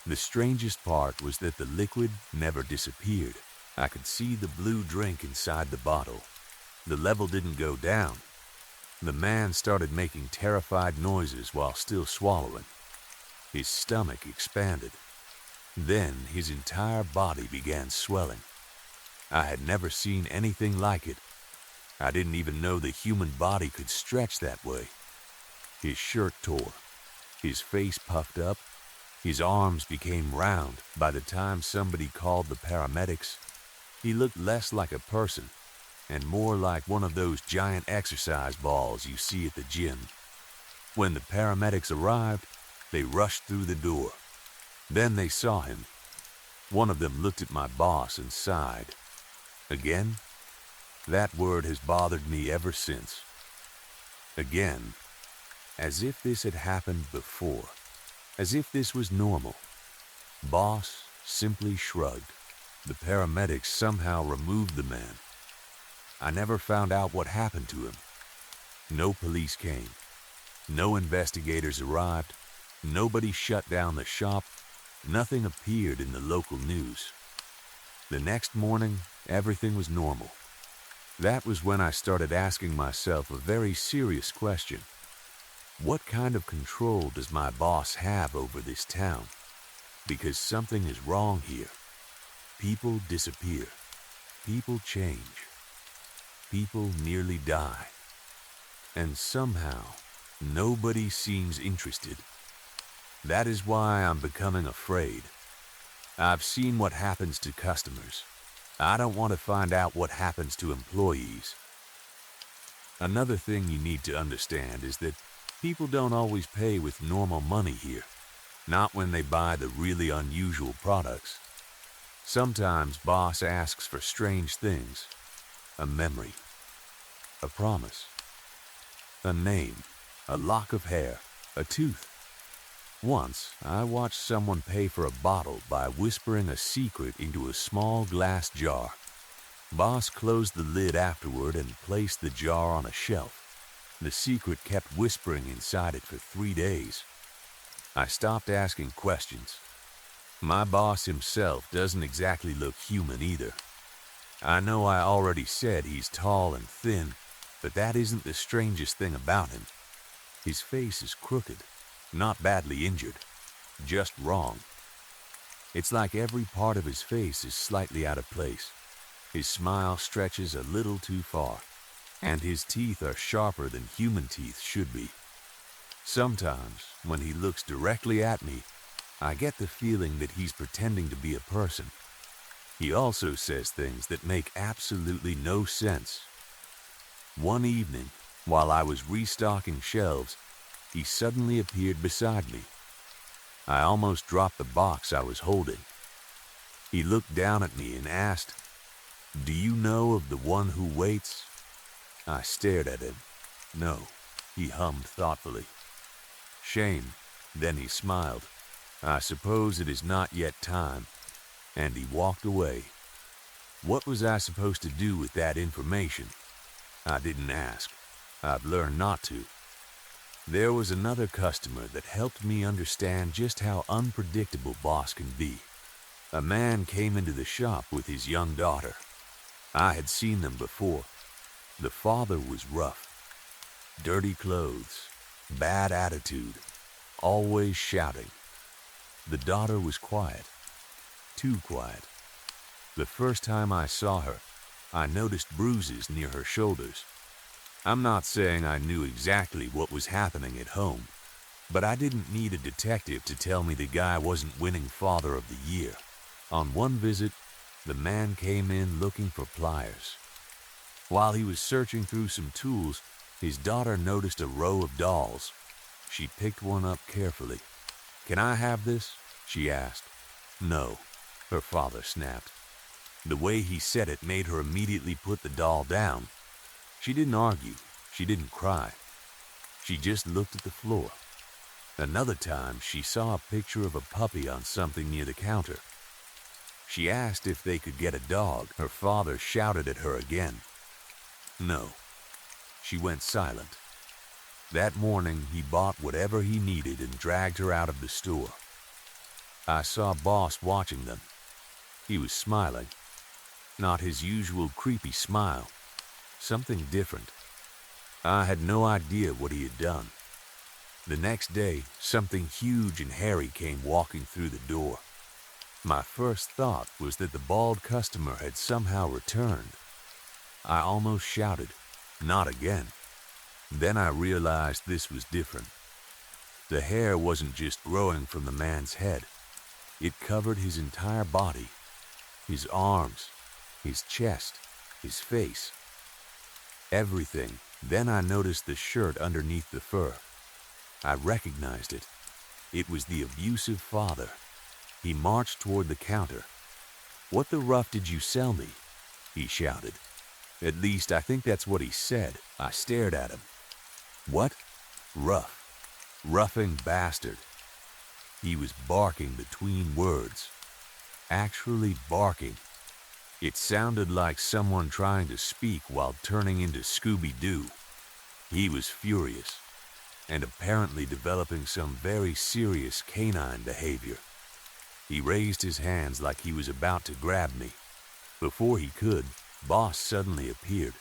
The strangest part was that the liquid never disappeared. I could see the blue drink inside the bottle. The level didn't go down. The man started making terrified noises while still swallowing. His stomach expanded. Then his entire body began swelling. I had never seen anything like it. I didn't even know the human body could stretch that way. His shirt tore. His face puffed up. His arms became round. By the time somebody called the paramedics, he looked less like a person and more like one of those giant exercise balls you see at the gym. When the paramedics arrived, they rushed through the door. Then they saw him. One of them looked at my boss and sighed. Again? That word has bothered me ever since. Again. As if this had happened before. As if this was normal. Boss simply shrugged. The paramedics somehow removed the man. I never found out what happened to him. No police came. No investigators arrived. Nobody shut down the shop. Nothing appeared in the local news. The next morning, everything was normal. That was when I started asking myself a very serious question. What kind of control does my boss have over this town? Because something is wrong here. People disappear. People change. People nearly die. And somehow, nobody seems interested. That is why I'm becoming afraid. I've seen what happens to customers. I don't want to find out what happens to employees. Another thing you need to understand is that people don't always pay with normal money here. Not when they buy the really unusual products. Sometimes boss asks for strange things. A memory. A promise. A name. A lock of hair. A tooth. Once, I watched someone pay for a bottle by whispering a secret into a small glass jar. Boss closed the lid afterward and placed the jar on a shelf. The secret kept whispering inside it for 3 days. I stopped asking questions. My boss himself doesn't exactly look human either. I know I already said he's tall and thin, but that isn't the strangest thing about him. His face is crooked. Not badly injured, just wrong. It's like every part of his face is slightly out of place. His smile stretches a little too far, and his teeth are sharper than human teeth should be. Sometimes, when he looks directly at me, I get the feeling that he's pretending to be a person. He also says things that make absolutely no sense. One evening, while I was restocking shelves, he suddenly appeared beside me. I almost dropped the box I was holding. He looked down at me and asked, "Do you know of the one who waits?" I stared at him. "No," he hummed thoughtfully. "Shame." Then he smiled. "I suppose it is not yet time." And he walked away. What was I supposed to do with that information? I didn't ask. I've learned not to. There was another customer that helped me understand just how unpredictable boss can be. A man came into the shop with his young daughter. I had seen them before. The father was rough. Dirty clothes, bad attitude, always shouting. The daughter was quiet. Too quiet. The first time I saw her, I noticed bruises near her shoulders. I'm not saying I knew exactly what was happening at home, but I didn't need a detective to tell me the guy wasn't winning Father of the Year. On one visit, the man came in looking for pliers. While he was searching through some tools, his daughter noticed a row of dolls. She picked one up carefully. "Can I have this?" she asked. "No," her father snapped. The way he said it made her immediately put the doll down. She didn't argue. She didn't cry. She just looked at the floor. Another time, she saw a picture of a puppy on something near the counter. She asked if they could get a dog. Her father shouted at her again. No, she went silent. That morning, he bought whatever he needed and dragged her out of the store. I saw Boss watching them. He was smiling. Not his usual creepy smile. Something different. I had no idea what he had done. The next day, something huge and hairy came walking through the door. My first thought was that the bald customer had somehow returned. I almost shouted, "Not again." Then I realized this was different. The hair wasn't just growing from the man's head. It covered his entire body, his arms, his chest, his face. Everything. Then I noticed the shirt underneath the fur. I recognized it. It was the abusive father. He marched toward the counter. "What the rough did you sell me?" he shouted. At least I think that's what he said. I stared at him. What? Rough. Roughing bastard. He was barking between words. Actually barking. It sounded like someone trying to speak while turning into Scooby-Doo. He was furious, and apparently developing some very serious canine behavior. He raised his hands like he was about to grab me. Before he could, Boss suddenly appeared.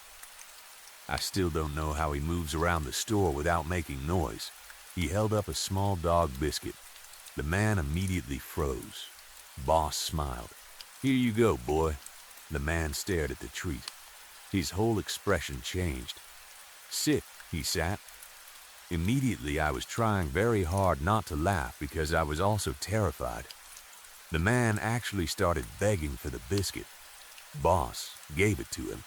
I still don't know how he moves around the store without making noise. He held up a small dog biscuit. The man immediately froze. Boss smiled. "Here you go, boy." The man stared at the treat. His whole expression changed. "Sit," he sat. Immediately I was trying very hard not to laugh because I was also terrified. The man actually started begging for the biscuit. Boss gave it to him.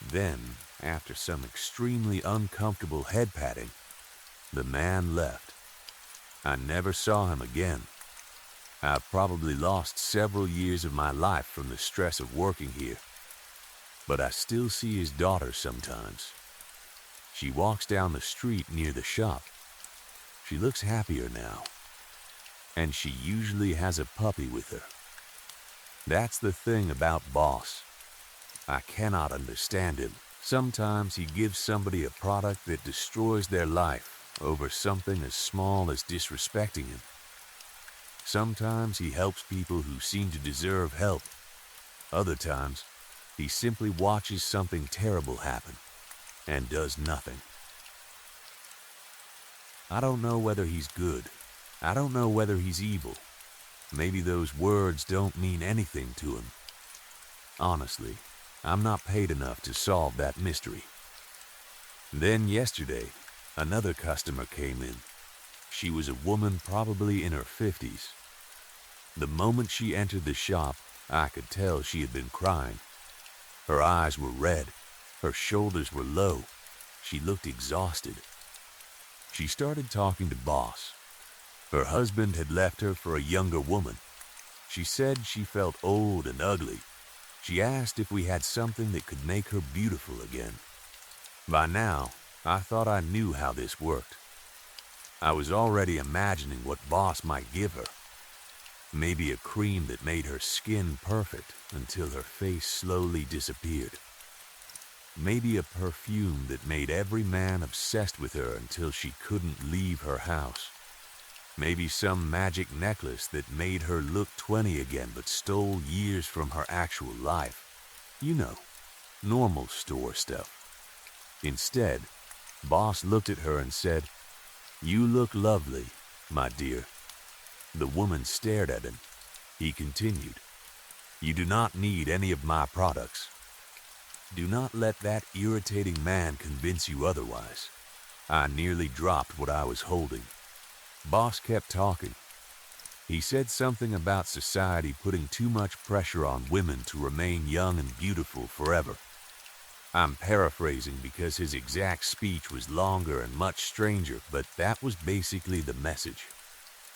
Then, after some extremely uncomfortable head patting, the man left. I never saw him again. I've probably lost several years of my life from the stress of working here, but I still see his daughter sometimes. She walks down the street near the shop. She looks happier now, and she usually has a puppy with her. That's the thing about Boss. I cannot understand him. Sometimes he gives somebody a product that destroys their life over something as small as disrespecting him. Sometimes he helps people who seem to deserve help. Other times, he simply watches something terrible happen and does nothing. I don't know whether he's good. I don't know whether he's evil. Maybe those words don't mean anything to him. Honestly, I'm not paid enough to solve that mystery. Then yesterday, another customer came in. She was a woman probably in her 50s. The moment she entered the shop, I could tell she had been crying. Her eyes were red. Her shoulders were low. She looked exhausted. She started talking to Boss. Her husband had left her for a younger woman. She said she felt old and ugly. She asked if we had something that could make her beautiful again. By now, I thought I knew how this worked. I was already imagining what Boss might give her. Maybe a cream that made her skin perfect until her face slowly disappeared. Maybe a perfume that made every man obsessed with her until she couldn't leave her house. Maybe some magic necklace that made her look 20 again but stole years from her actual life. You know, normal store stuff. Instead, Boss looked at her and said, "You look lovely, my dear." The woman stared at him. He continued, "You do not need any of my products. Do not let that irritating man convince you otherwise." I nearly dropped what I was holding. Boss kept talking. He said something about society putting too much pressure on women to remain young and beautiful forever. I'm paraphrasing because his exact speech was longer and much stranger, but that was basically the message.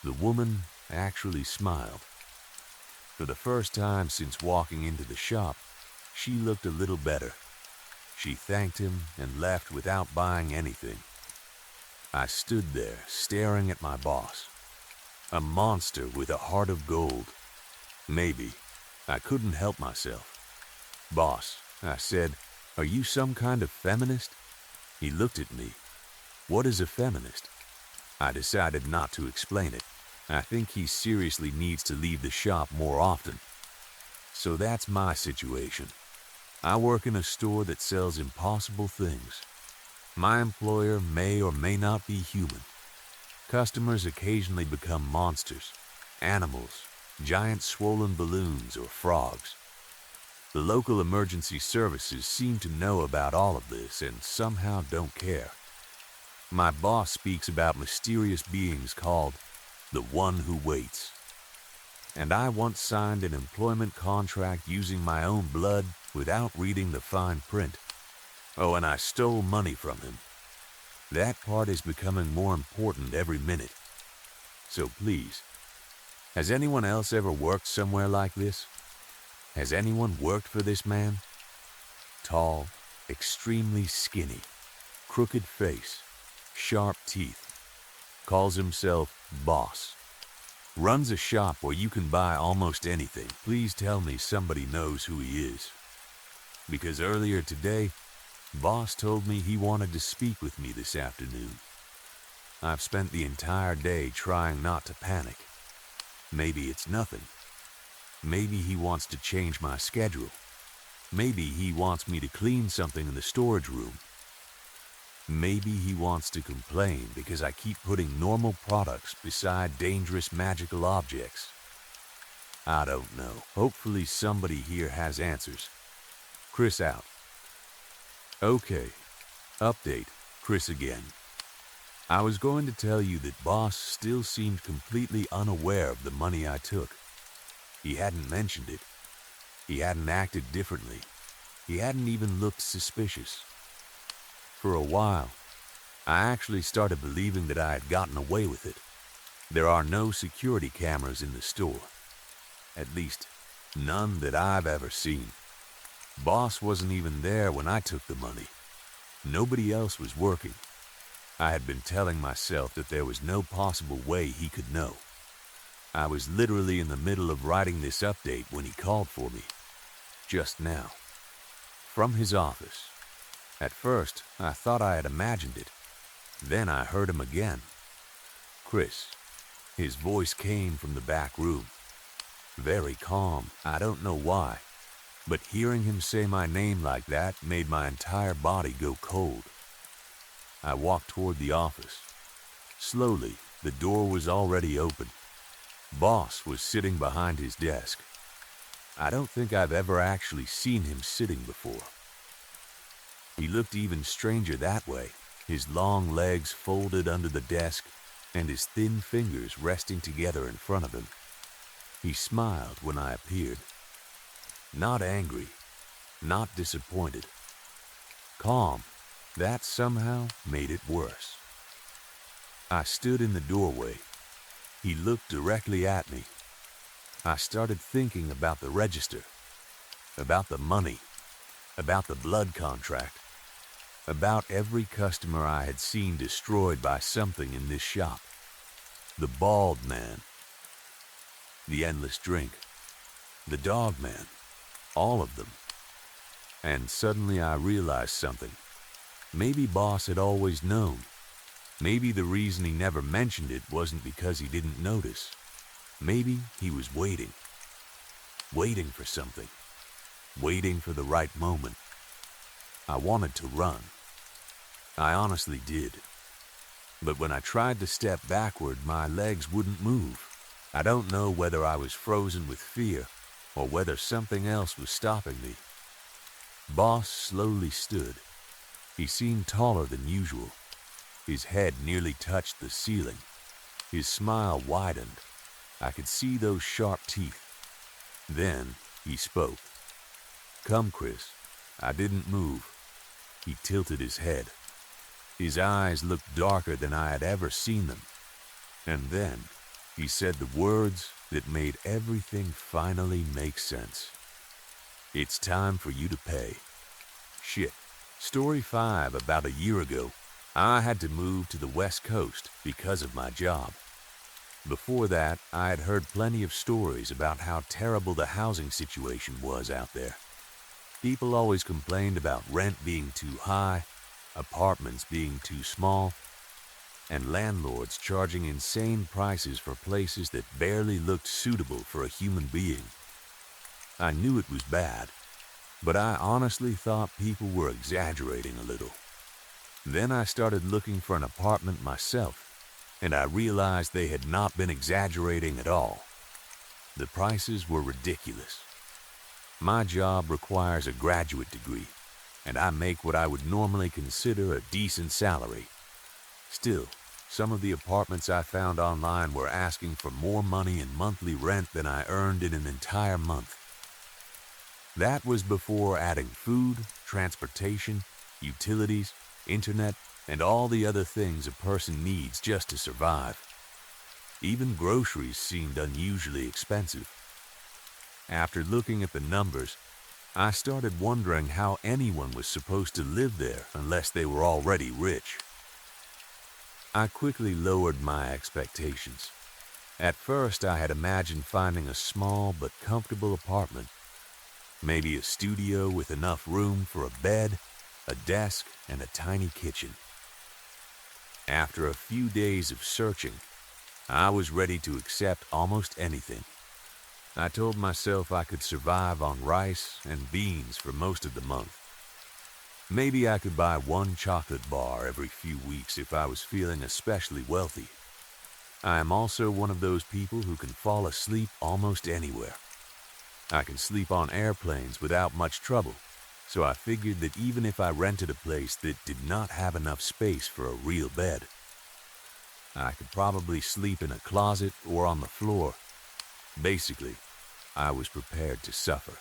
The woman actually smiled. For the first time since walking into the shop, she looked a little better. She thanked him and left without buying anything. I stood there staring at my boss. A monster with a heart of gold. Maybe. I couldn't help myself. "Boss," I said, Are you some kind of feminist? He looked at me. What is a feminist? I decided not to explain it. I think he seriously needs to leave the shop more often. So that's my situation. I work in a store that sells impossible things. My employer may or may not be human. Customers occasionally become monsters, animals, giant swollen balloons, or frogs. The local emergency services seem to know about all of this and somehow don't care. My boss speaks about mysterious beings called the One Who Waits. And I once signed an employment contract using my own blood without reading the fine print. Oh, and I stole money from him. That part is becoming more important every minute. So please, has anyone else ever worked somewhere like this? Has anyone worked for this man? Tall, extremely skinny, crooked face, sharp teeth. Calls himself boss. Runs a shop where you can buy almost anything. Please tell me somebody knows who he is. Because earlier today, boss told me he wanted to speak with me this afternoon. I've spent the entire day trying not to panic. Maybe it's nothing. Maybe he wants to change my schedule. Maybe he wants me to clean something in the storage room. Maybe he wants to complain because I keep putting normal products beside dangerous magical objects. I don't know. Hopefully somebody here has answers. Chris out. Okay. Update. Chris again. I was going to tell you that boss still seemed completely unaware of the money I took. He hadn't mentioned it. He hadn't acted differently. He hadn't even looked suspicious. For a while, I actually started believing that I had gotten away with it. There are no security cameras in the store. At least, none that I've ever seen. Boss wasn't even there when I took the money. Nobody else was working. I had been telling myself that there was no possible way he could know. I was literally in the middle of writing this update when he called for me. Just now. From his office. At first, I thought I had imagined it. Then I heard him again. Chris. His voice came from the back room. Very calm, I don't know why. But hearing him say my name like that made my entire body go cold. I walked toward the office. Slowly, the door was already open. Boss was sitting behind his desk. I don't think I've ever actually seen him sitting before. He looked even stranger that way, his long legs folded under the desk and his thin fingers resting together in front of him. He smiled when I appeared. Not angry, not disappointed. Calm. That somehow made it worse. I stood in the doorway. He looked directly at me. I started thinking about the register, about the money, about the blood contract, about every customer I had seen destroyed by something in this shop. The bald man, the endless drink, the dog man, all of them. And suddenly I realized something. Maybe boss had always known. Maybe the reason he never mentioned it wasn't because he didn't notice. Maybe he was waiting. Waiting for something. Waiting for the right moment. I wanted to run. I honestly did. But when I tried to step backward, my legs wouldn't move. I don't know whether I was frozen with fear or whether something else was stopping me. Boss slowly stood. He seemed taller than usual. His head nearly touched the ceiling. His smile widened. I could see those sharp teeth. Then he spoke. Come, Chris. I didn't move. He tilted his head. His eyes looked darker than I had ever seen them. And then he said the words that made everything finally make sense. It's time for you to pay. Shit. Story 5 about a year ago, I had to move to the West Coast because of my job. Before that, I had heard plenty of stories about how terrible the housing situation was out there. People always complained about rent being too high, apartments being too small, and landlords charging insane prices for places that barely looked suitable for a human being. I knew it was bad, but I honestly thought people were exaggerating a little. Then I started looking for an apartment myself, and I realized they had not been exaggerating at all. The prices were ridiculous. My job requires a graduate degree, and I make what I would normally consider a decent salary. Still, some of the apartments I found online were asking for more money in monthly rent than I earned in an entire month. That was before adding food, transportation, utilities, internet, and all the other things a person needs just to survive. Even groceries seemed unusually expensive. After looking at the numbers, I started wondering how anyone was supposed to live there unless they were already rich. I quickly lowered my expectations. At first, I had imagined finding a small but comfortable apartment. Maybe a studio with enough room for a bed, a desk, and a tiny kitchen. After a few days of searching, I was ready to accept almost anything. I told myself I could survive on rice and beans for most of the month. Maybe I could buy one chocolate bar every few weeks if I was feeling especially wealthy. I am also one of those people who can fall asleep almost anywhere. I can sleep on airplanes without much trouble, so I figured that even if I rented a place that did not have enough space for a real bed, I could probably sleep in a closet or on the floor. Basically, I was prepared to suffer.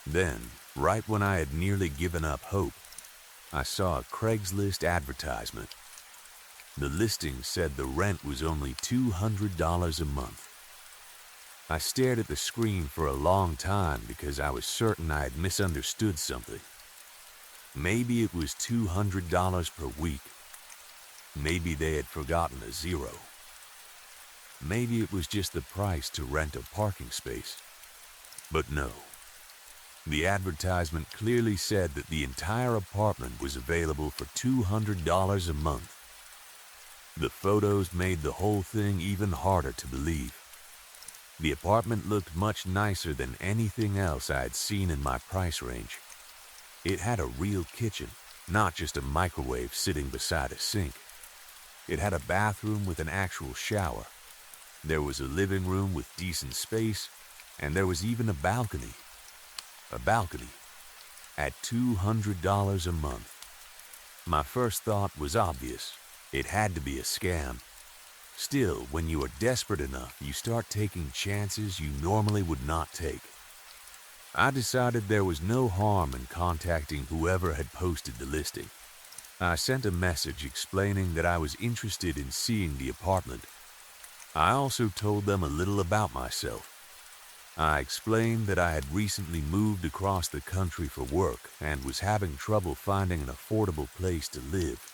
Then, right when I had nearly given up hope, I saw a Craigslist advertisement. The listing said the rent was only $200 a month. I stared at the screen for a long time because I was certain I had misunderstood something. Maybe it was $200 per week. Maybe they had forgotten a zero. Maybe it was just the price to rent a parking space. But no. The advertisement clearly said that the entire apartment was available for $200 a month. The photos made the whole thing even harder to believe. The apartment looked much nicer than anything else I had seen in my price range. It had a real kitchen, not just a microwave sitting beside a sink. It had a bathroom with an actual shower. There was a living room with decent space, and there was even a balcony. A balcony at $200 a month. My first thought was obvious. It had to be a scam. Still, when you are desperate enough, you start taking chances you normally would not take. I decided there was no harm in contacting whoever had posted the listing. I sent a message explaining that I was interested in seeing the apartment. I also told them a little about myself. I explained that I had recently moved across the country for work and was having trouble finding an affordable place to live.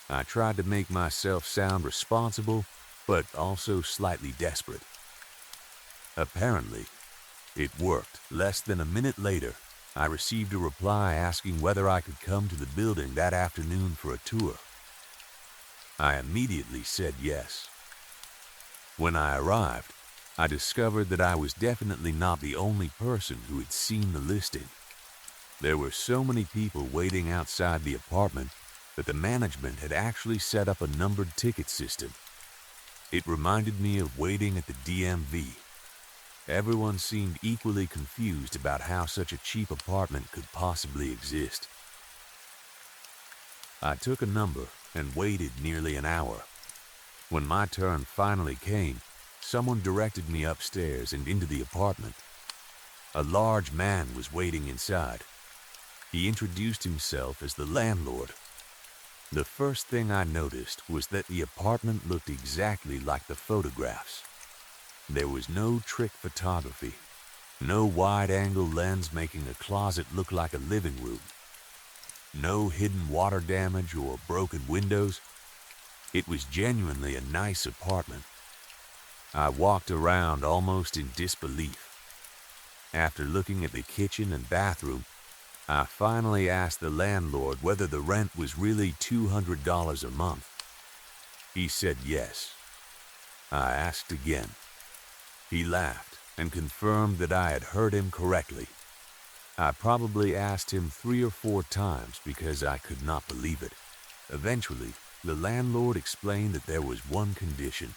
I tried to make myself sound responsible, but also slightly desperate. Apparently, it worked. Less than a minute later, I received a reply asking whether I could come to the building that afternoon for a tour. I immediately said yes. When I arrived, I discovered that I was definitely not the only person who had seen the listing. There were so many people waiting outside the apartment that the management had actually set up a numbered ticket system. It reminded me of waiting at the DMV. Everyone seemed equally confused about how such a cheap apartment could possibly exist. I took a number and waited nearly an hour. When my turn finally came, someone directed me upstairs and into the apartment. A large man was waiting inside. He introduced himself as the landlord. The first thing I noticed was that the apartment looked exactly like the photographs. There was no trick photography, no wide-angle lens making a closet look like a living room, no hidden water damage or broken windows. It was genuinely a nice apartment. I walked around almost in disbelief. After looking at the kitchen and bathroom, I finally asked the landlord whether the rent was really $200 a month. He said yes. I asked again. He laughed and confirmed that I had heard him correctly. I probably asked him 3 or 4 times because I could not believe it. Eventually, the landlord explained that there was one condition.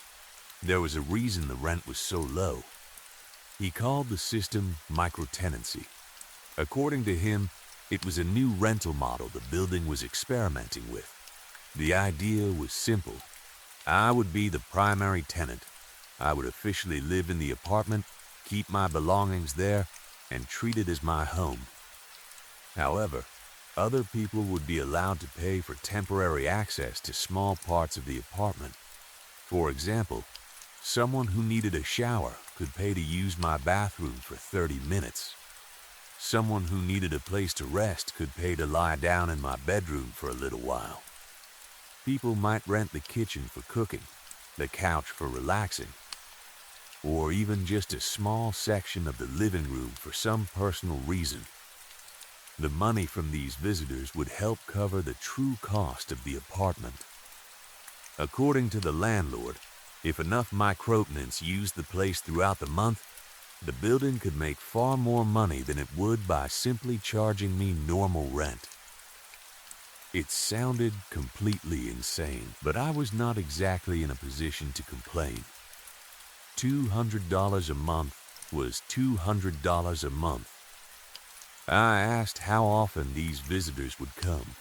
There was a reason the rent was so low. He called the system microtenancy. According to him, it was a new rental model the building was experimenting with. The idea was simple. I would be the primary tenant. I would officially live in the apartment, keep my belongings there, and treat it as my home. However, other people would be allowed to pay for temporary access to small parts of the apartment. For example, someone who needed a shower could pay to use my bathroom for 30 minutes. Someone who needed a place to rest could pay to lie down in my bedroom for a little while. People might rent the kitchen for cooking, the couch for relaxing, or even just a small section of the living room for some personal reason. The money from these visitors would help cover the true cost of the apartment. According to the landlord, if enough microtenants used the place throughout the month, the building could make far more money than it would by simply charging me normal rent. It sounded completely insane, but I was not exactly in a position to complain. $200 a month was $200 a month. I asked how often these visitors would come.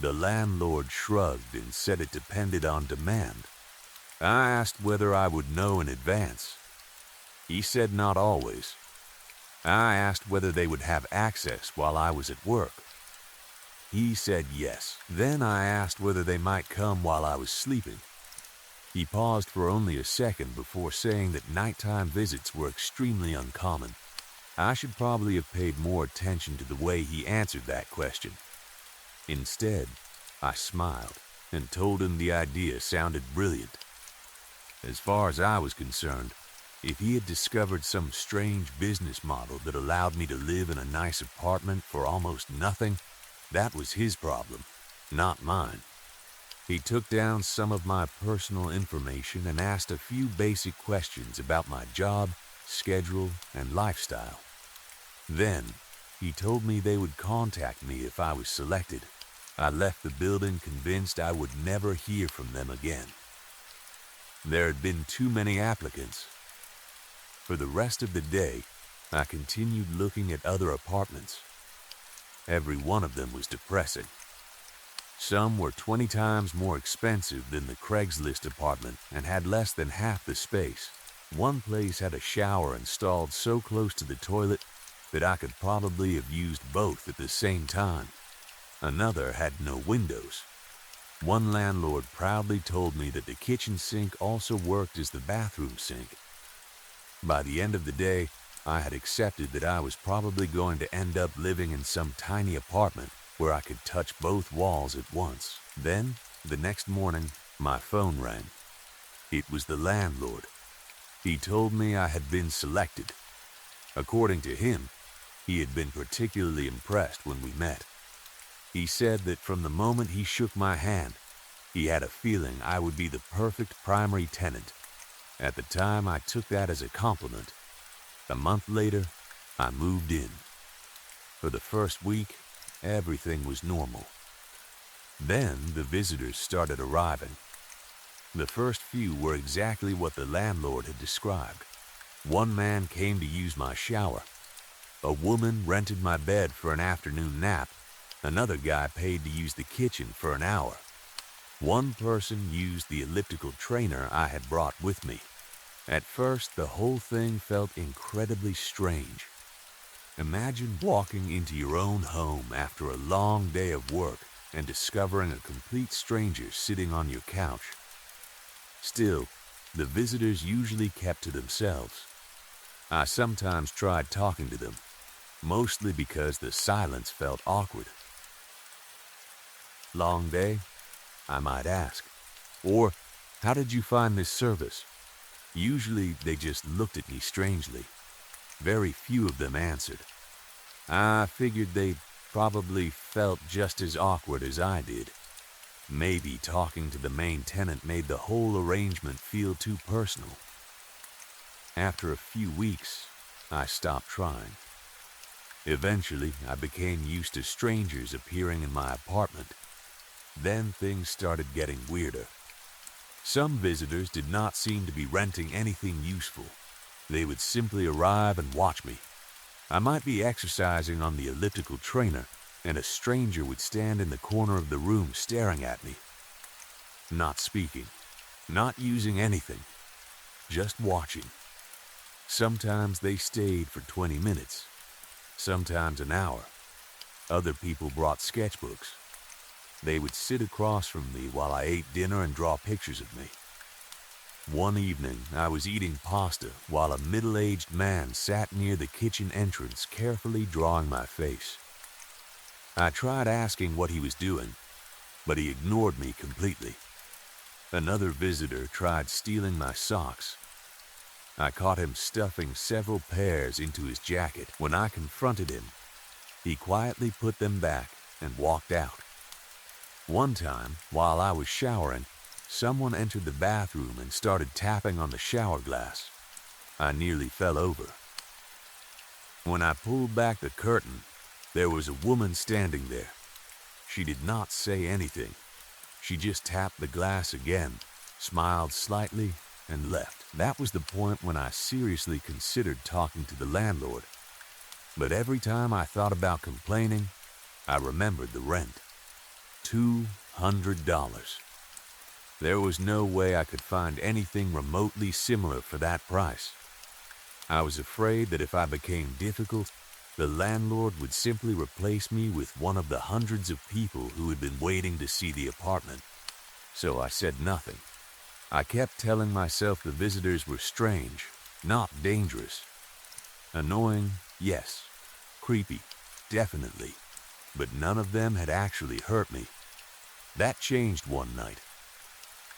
The landlord shrugged and said it depended on demand. I asked whether I would know in advance. He said not always. I asked whether they would have access while I was at work. He said yes. Then I asked whether they might come while I was sleeping. He paused for only a second before saying that nighttime visits were extremely uncommon. I should probably have paid more attention to the way he answered that question. Instead, I smiled and told him the idea sounded brilliant. As far as I was concerned, if he had discovered some strange business model that allowed me to live in a nice apartment for almost nothing, that was his problem, not mine. He took down some of my personal information and asked a few basic questions about my job, schedule, and lifestyle. Then, he told me they would contact me if I was selected. I left the building convinced I would never hear from them again. There had been too many applicants. For the rest of the day, I continued looking at other apartments. Every one of them was depressing. Some were 20 times more expensive than the Craigslist apartment and had less than half the space. One place had a shower installed so close to the toilet that I could probably have used both at the same time. Another had no windows. One landlord proudly told me that the kitchen sink also worked as the bathroom sink. By the end of the day, I had accepted that I was probably going to end up living in some tiny apartment where I could touch both walls at once. Then, the next morning, my phone rang. It was the landlord. He told me I had been selected. According to him, he had been particularly impressed when we met. He said that from the moment he shook my hand, he had a feeling I would be the perfect primary tenant. At the time, I took that as a compliment. A month later, I moved in. For the first week, everything was normal. Then the visitors started arriving. The first few were exactly what the landlord had described. One man came to use my shower. A woman rented my bed for an afternoon nap. Another guy paid to use the kitchen for an hour. One person used the elliptical trainer I had brought with me. At first, the whole thing felt incredibly strange. Imagine walking into your own home after a long day of work and discovering a complete stranger sitting on your couch. Still, the visitors usually kept to themselves. I sometimes tried talking to them, mostly because the silence felt awkward. Long day? I might ask. Or, how did you find this service? Usually, they just looked at me strangely. Very few of them answered. I figured they probably felt just as awkward as I did. Maybe talking to the main tenant made the whole arrangement feel too personal. After a few weeks, I stopped trying. Eventually, I became used to strangers appearing in my apartment. Then things started getting weirder. Some visitors did not seem to be renting anything useful. They would simply arrive and watch me. I might be exercising on the elliptical trainer, and a stranger would stand in the corner of the room staring at me. Not speaking, not using anything, just watching. Sometimes they stayed for 20 minutes, sometimes an hour. Other people brought sketchbooks. They would sit across from me while I ate dinner and draw pictures of me. One evening, I was eating pasta while a middle-aged man sat near the kitchen entrance carefully drawing my face. I tried asking what he was doing, but he ignored me completely. Another visitor tried stealing my socks. I caught him stuffing several pairs into his jacket. When I confronted him, he quietly put them back and walked out. One time, while I was showering, someone entered the bathroom and started tapping on the shower glass. I nearly fell over. When I pulled back the curtain, there was a woman standing there. She did not say anything. She just tapped the glass again, smiled slightly, and left. That was the point when I seriously considered talking to the landlord. But every time I thought about complaining, I remembered the rent. $200. There was no way I could find anything remotely similar for that price. I was afraid that if I became difficult, the landlord would simply replace me with one of the hundreds of people who had been waiting to see the apartment. So I said nothing. I kept telling myself the visitors were strange, not dangerous. Annoying, yes. Creepy, definitely. But none of them had actually hurt me. That changed one night.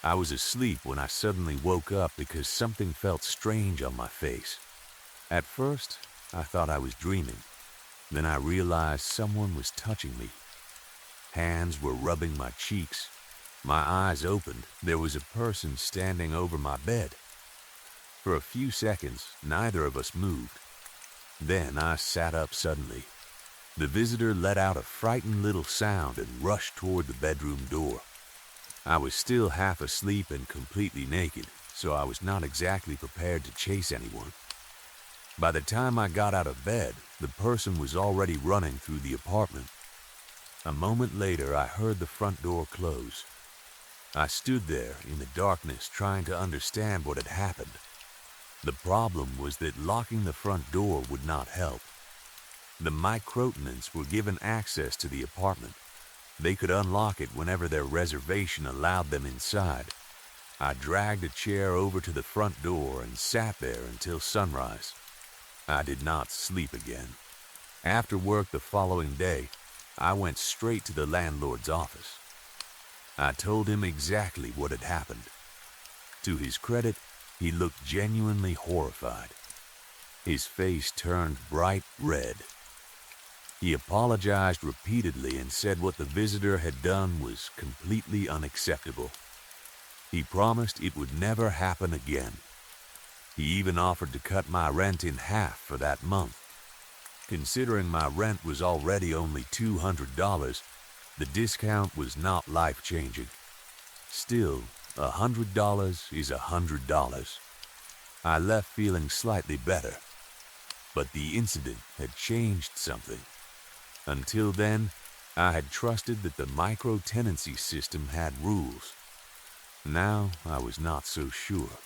I was asleep when I suddenly woke up because something felt strange on my face. At first, I thought I was dreaming. Then I realized someone was touching me. Hands were rubbing my cheeks. My eyes opened. There was a person standing over my bed. For a few seconds, neither of us moved. Then I sat up suddenly. The visitor let out a frightened little sound and rushed toward the bedroom door. I was still half asleep and completely naked, so I was not exactly prepared to chase anyone. By the time I got out of bed, the person was already running through the apartment. A moment later, I heard the front door close. I stood there in the darkness trying to understand what had happened. The problem was that locking the front door would not help. The microtenants were given access to the apartment. They could unlock it whenever their reservation allowed them inside. I dragged a chair over to the front door and sat there until sunrise. I did not sleep again. After work the following day, I went straight to the landlord's office. I told him exactly what had happened. To his credit, he looked genuinely horrified. His face turned bright red. He apologized repeatedly and said what the visitor had done was completely unacceptable. He promised it would never happen again. He even offered to cut my rent in half for that month. Considering my rent was already only $200, the discount was not life-changing. Still, $100 is $100. I left feeling slightly better. But the incident had changed something. Until then, I had trusted that the micro-tenancy system had rules. Now I was not so sure.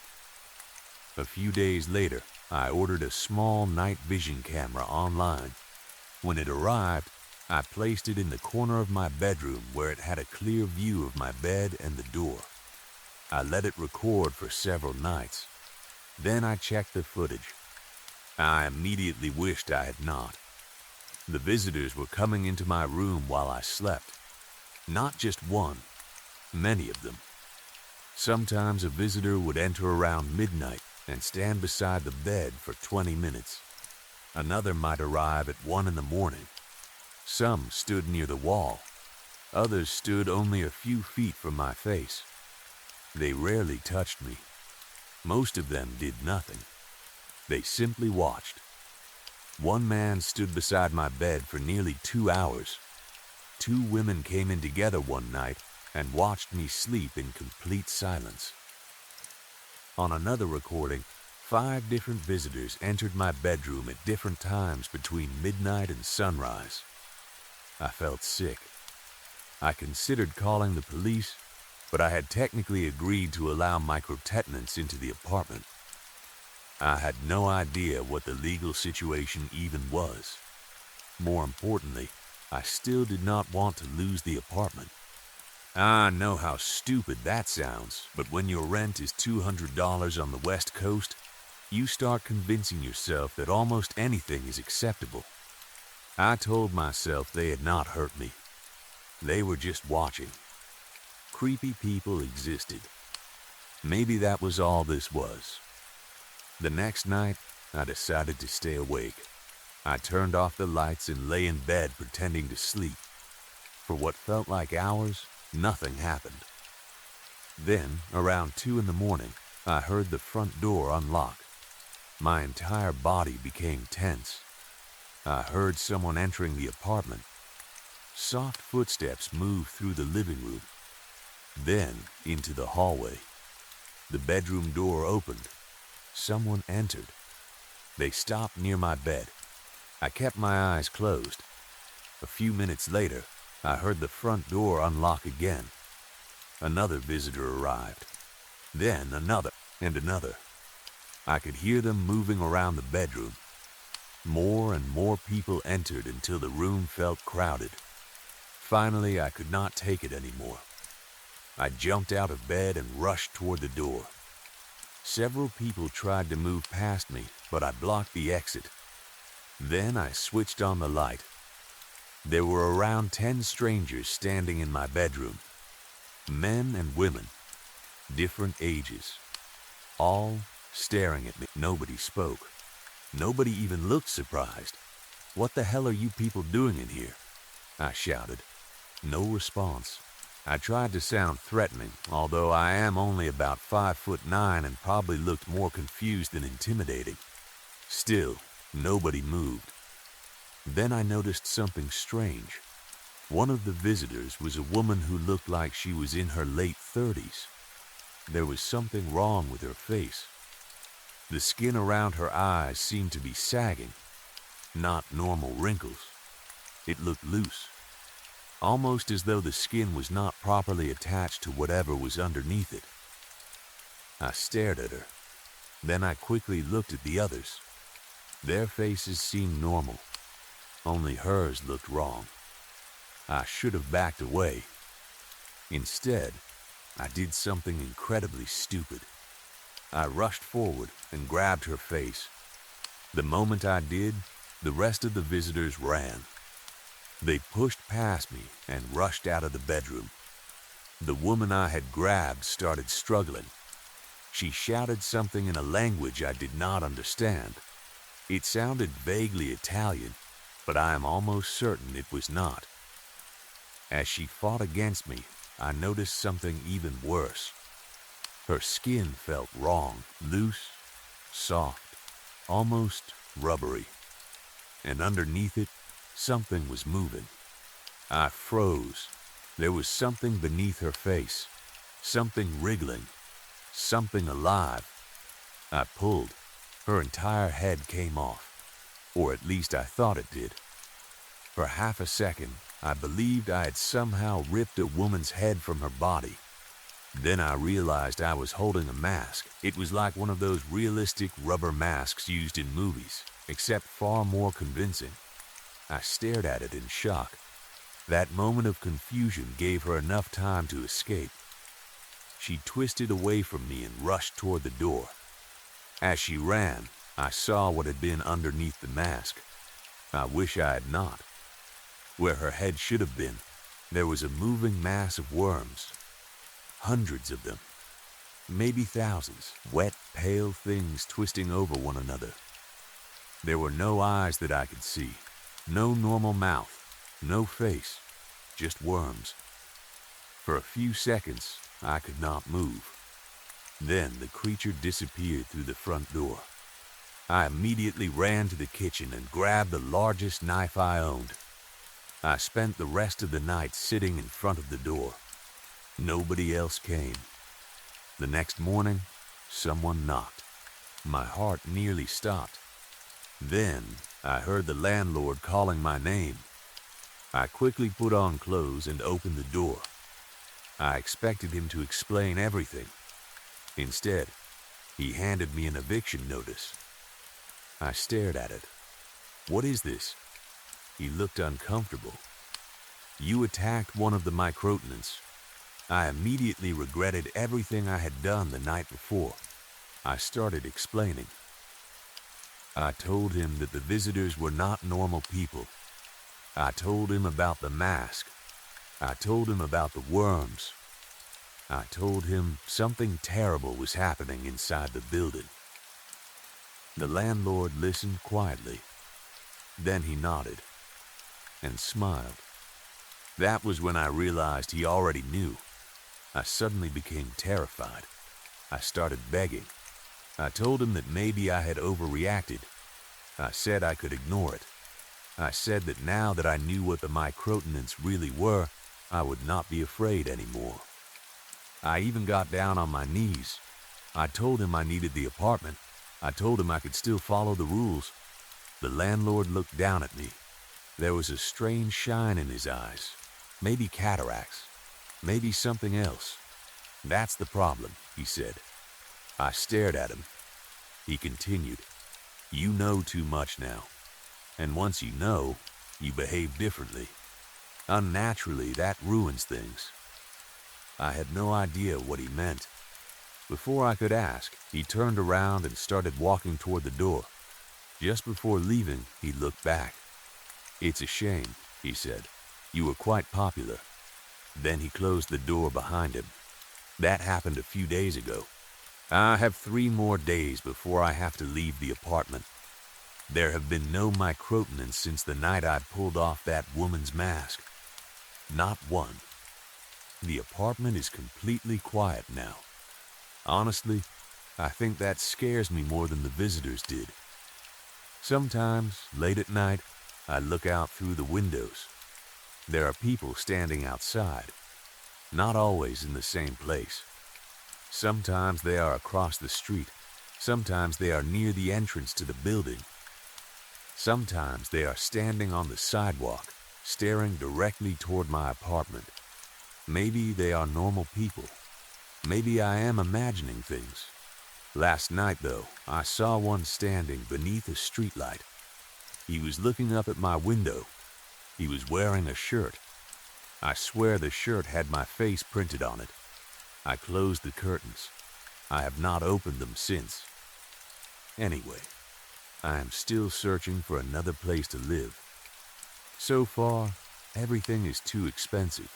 A few days later, I ordered a small night vision camera online. When it arrived, I placed it in the corner of my bedroom where it had a clear view of my bed and the door. I let it record for several nights. Then I checked the footage. I immediately wished I had not. The visitors were coming into my room while I slept. Not just one, many of them. Sometimes a visitor would enter around midnight and stand beside the bed for 20 minutes. Another might arrive at 1 in the morning. Some stood near the wall. Others stood only a few feet from my face. They rarely touched me. Most of them did nothing. They simply watched. One man stood beside my bed for nearly 2 hours. 2 women came in together one night and watched me sleep in complete silence. On another recording, 5 different visitors entered my bedroom at different times between midnight and sunrise. I felt sick. I considered calling the police, but I had technically agreed to allow microtenants into the apartment. I had no idea what the legal situation even was. More importantly, I still did not want to lose the apartment. I know how stupid that sounds, but when your rent is $200 on the West Coast, you start convincing yourself that almost anything is acceptable. I told myself they had not hurt me. They were just watching. Creepy people existed. Maybe that was all this was. The next night, I decided to stay awake. I turned off the lights and lay in bed pretending to sleep. For what felt like hours, nothing happened. Then, around 2 in the morning, I heard the front door unlock. My entire body became tense. I heard someone entering the apartment. Soft footsteps moved through the living room, then into the hallway. The bedroom door opened. Someone entered. They stopped near my bed. I kept my eyes closed. A few minutes later, I heard the front door unlock again. Another visitor arrived. Then another and another. I could hear them moving around the bedroom. More and more people entered until the room felt crowded. Finally, I could not take it anymore. I jumped out of bed and rushed toward the door. Several people tried to move past me, but I blocked the exit. Then I switched on the light. There were around 10 strangers standing in my bedroom. Men and women, different ages, all staring at me. Nobody spoke. Nobody even looked surprised. "What the hell are you people doing in here?" I shouted. No response. I tried to sound threatening, although I am only about 5'9" and probably looked more confused than intimidating. Still, nobody moved. Then I noticed something strange. One of the visitors was a woman who looked like she was in her late 30s. There was something wrong with her face. The skin around her eyes seemed to be sagging, not normal wrinkles. It looked loose, almost as though the skin was not properly attached to whatever was underneath it. I stared at her. Then I quickly looked at the others. Their faces seemed normal. Only hers looked wrong. I should have backed away. Instead, I did something incredibly stupid. I rushed forward and grabbed her face. The moment I did, the rest of the visitors ran. They pushed past me and rushed out of the bedroom. The woman I had grabbed started struggling. She shouted something in a language I did not understand. It sounded vaguely Italian, but I am almost certain it was not. As she fought against me, I noticed something even worse. Her skin felt wrong, loose, soft, almost rubbery. And underneath it, something was moving. I froze. There was something beneath her face, something wriggling, something alive. I pulled. Her entire head came off, or at least I thought it did. For half a second, I believed I had somehow ripped a woman's head from her body. Then I realized I was holding a mask. It was like one of those realistic rubber masks used in movies, except far more convincing. I stared at it in shock. That moment of confusion gave her enough time to escape. She twisted away from me and rushed toward the door. As she ran, I saw what had been underneath the mask. I wish I had not. Where her head should have been, there was a moving mass of worms. Hundreds of them, maybe thousands, wet, pale things twisting over one another. There were no eyes that I could see, no normal mouth, no face, just worms. For a few seconds, I could not move. Then the creature disappeared through the front door. I immediately ran to the kitchen and grabbed the largest knife I owned. I spent the rest of the night sitting in front of the door. Nobody else came. The next morning, someone knocked. My heart nearly stopped. Then I heard the landlord calling my name. I quickly put on clothes and opened the door. I expected him to explain everything. Instead, he handed me an eviction notice. I stared at it. "What is this?" He looked uncomfortable. "You attacked one of the microtenants." I immediately regretted everything I had done the night before. I started explaining. I told him that the visitors were not normal people. I told him about the mask. I told him about the worms. I told him something terrible was happening inside the building. The landlord listened quietly. Then he nodded and smiled. That was when I realized he already knew. I suddenly became terrified. I started begging. I told him that maybe I had overreacted. I said I could ignore it. I said that now that I knew what the microtenants really were, I would not be afraid anymore. I even got down on my knees. I told him I needed the apartment. I told him I could still follow the rules. The landlord looked down at me. There was a strange shine in his eyes. Maybe cataracts. Maybe something else. "That's the problem," he said. I stared at him. He continued, "You know too much now. And once you know, you behave differently. Unnaturally, that ruins things." I had no idea what he meant. Before I could ask, he turned around and started walking toward the door. Just before leaving, he looked back. "It's a shame," he said. "You were quite popular." Then he closed the door behind him. That happened a few days ago. I have 3 more days before I have to leave the apartment. There have been no microtenants since the night I pulled off that woman's mask. Not one. The apartment is completely quiet now. Honestly, I think that scares me more than the visitors did. Sometimes, late at night, I look out through the windows. There are people standing outside, not always in the same place. Sometimes they are across the street. Sometimes they are near the entrance to the building. Sometimes they are standing on the sidewalk, staring directly toward my apartment. Maybe they are normal people. Maybe I am imagining things. Last night, though, I saw one standing beneath a streetlight. He was looking up at my window. He was wearing a shirt. I swear the shirt had my face printed on it. I closed the curtains. I have not opened them since. Anyway, I am still searching for another place to live. So far, everything is too expensive.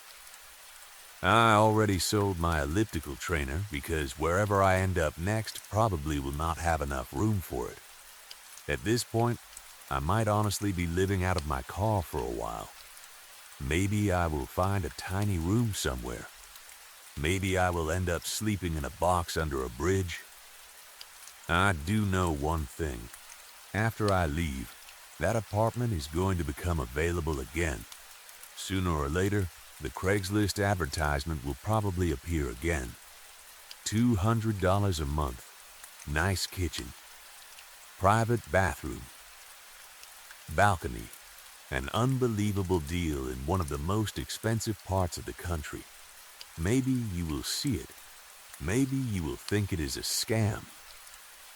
I already sold my elliptical trainer because wherever I end up next probably will not have enough room for it. At this point, I might honestly be living out of my car for a while. Maybe I will find a tiny room somewhere. Maybe I will end up sleeping in a box under a bridge. I do know one thing. After I leave, that apartment is going to become available again. Sooner or later, the Craigslist advertisement will probably appear again. $200 a month. Nice kitchen. Private bathroom. Balcony. An unbelievable deal in one of the most expensive parts of the country. Maybe you will see it. Maybe you will think it is a scam.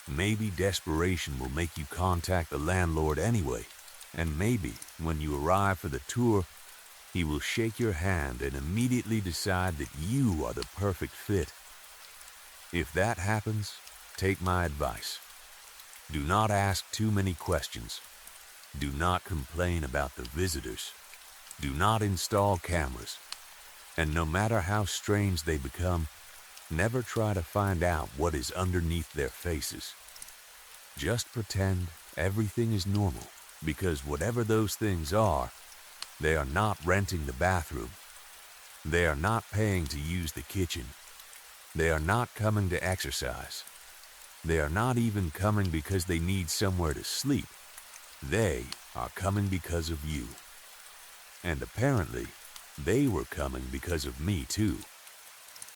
Maybe desperation will make you contact the landlord anyway. And maybe, when you arrive for the tour, he will shake your hand and immediately decide that you are the perfect fit. If that happens, take my advice. Do not ask too many questions. Do not complain about the visitors. Do not install cameras. And no matter how strange they become, never try to find out what is underneath their faces. Just pretend everything is normal, because whatever those things are, they are not renting the bathroom. They are not paying to use the kitchen. They are not coming to exercise. They are not even coming because they need somewhere to sleep. They are coming because of you. And apparently, they were coming because of me too.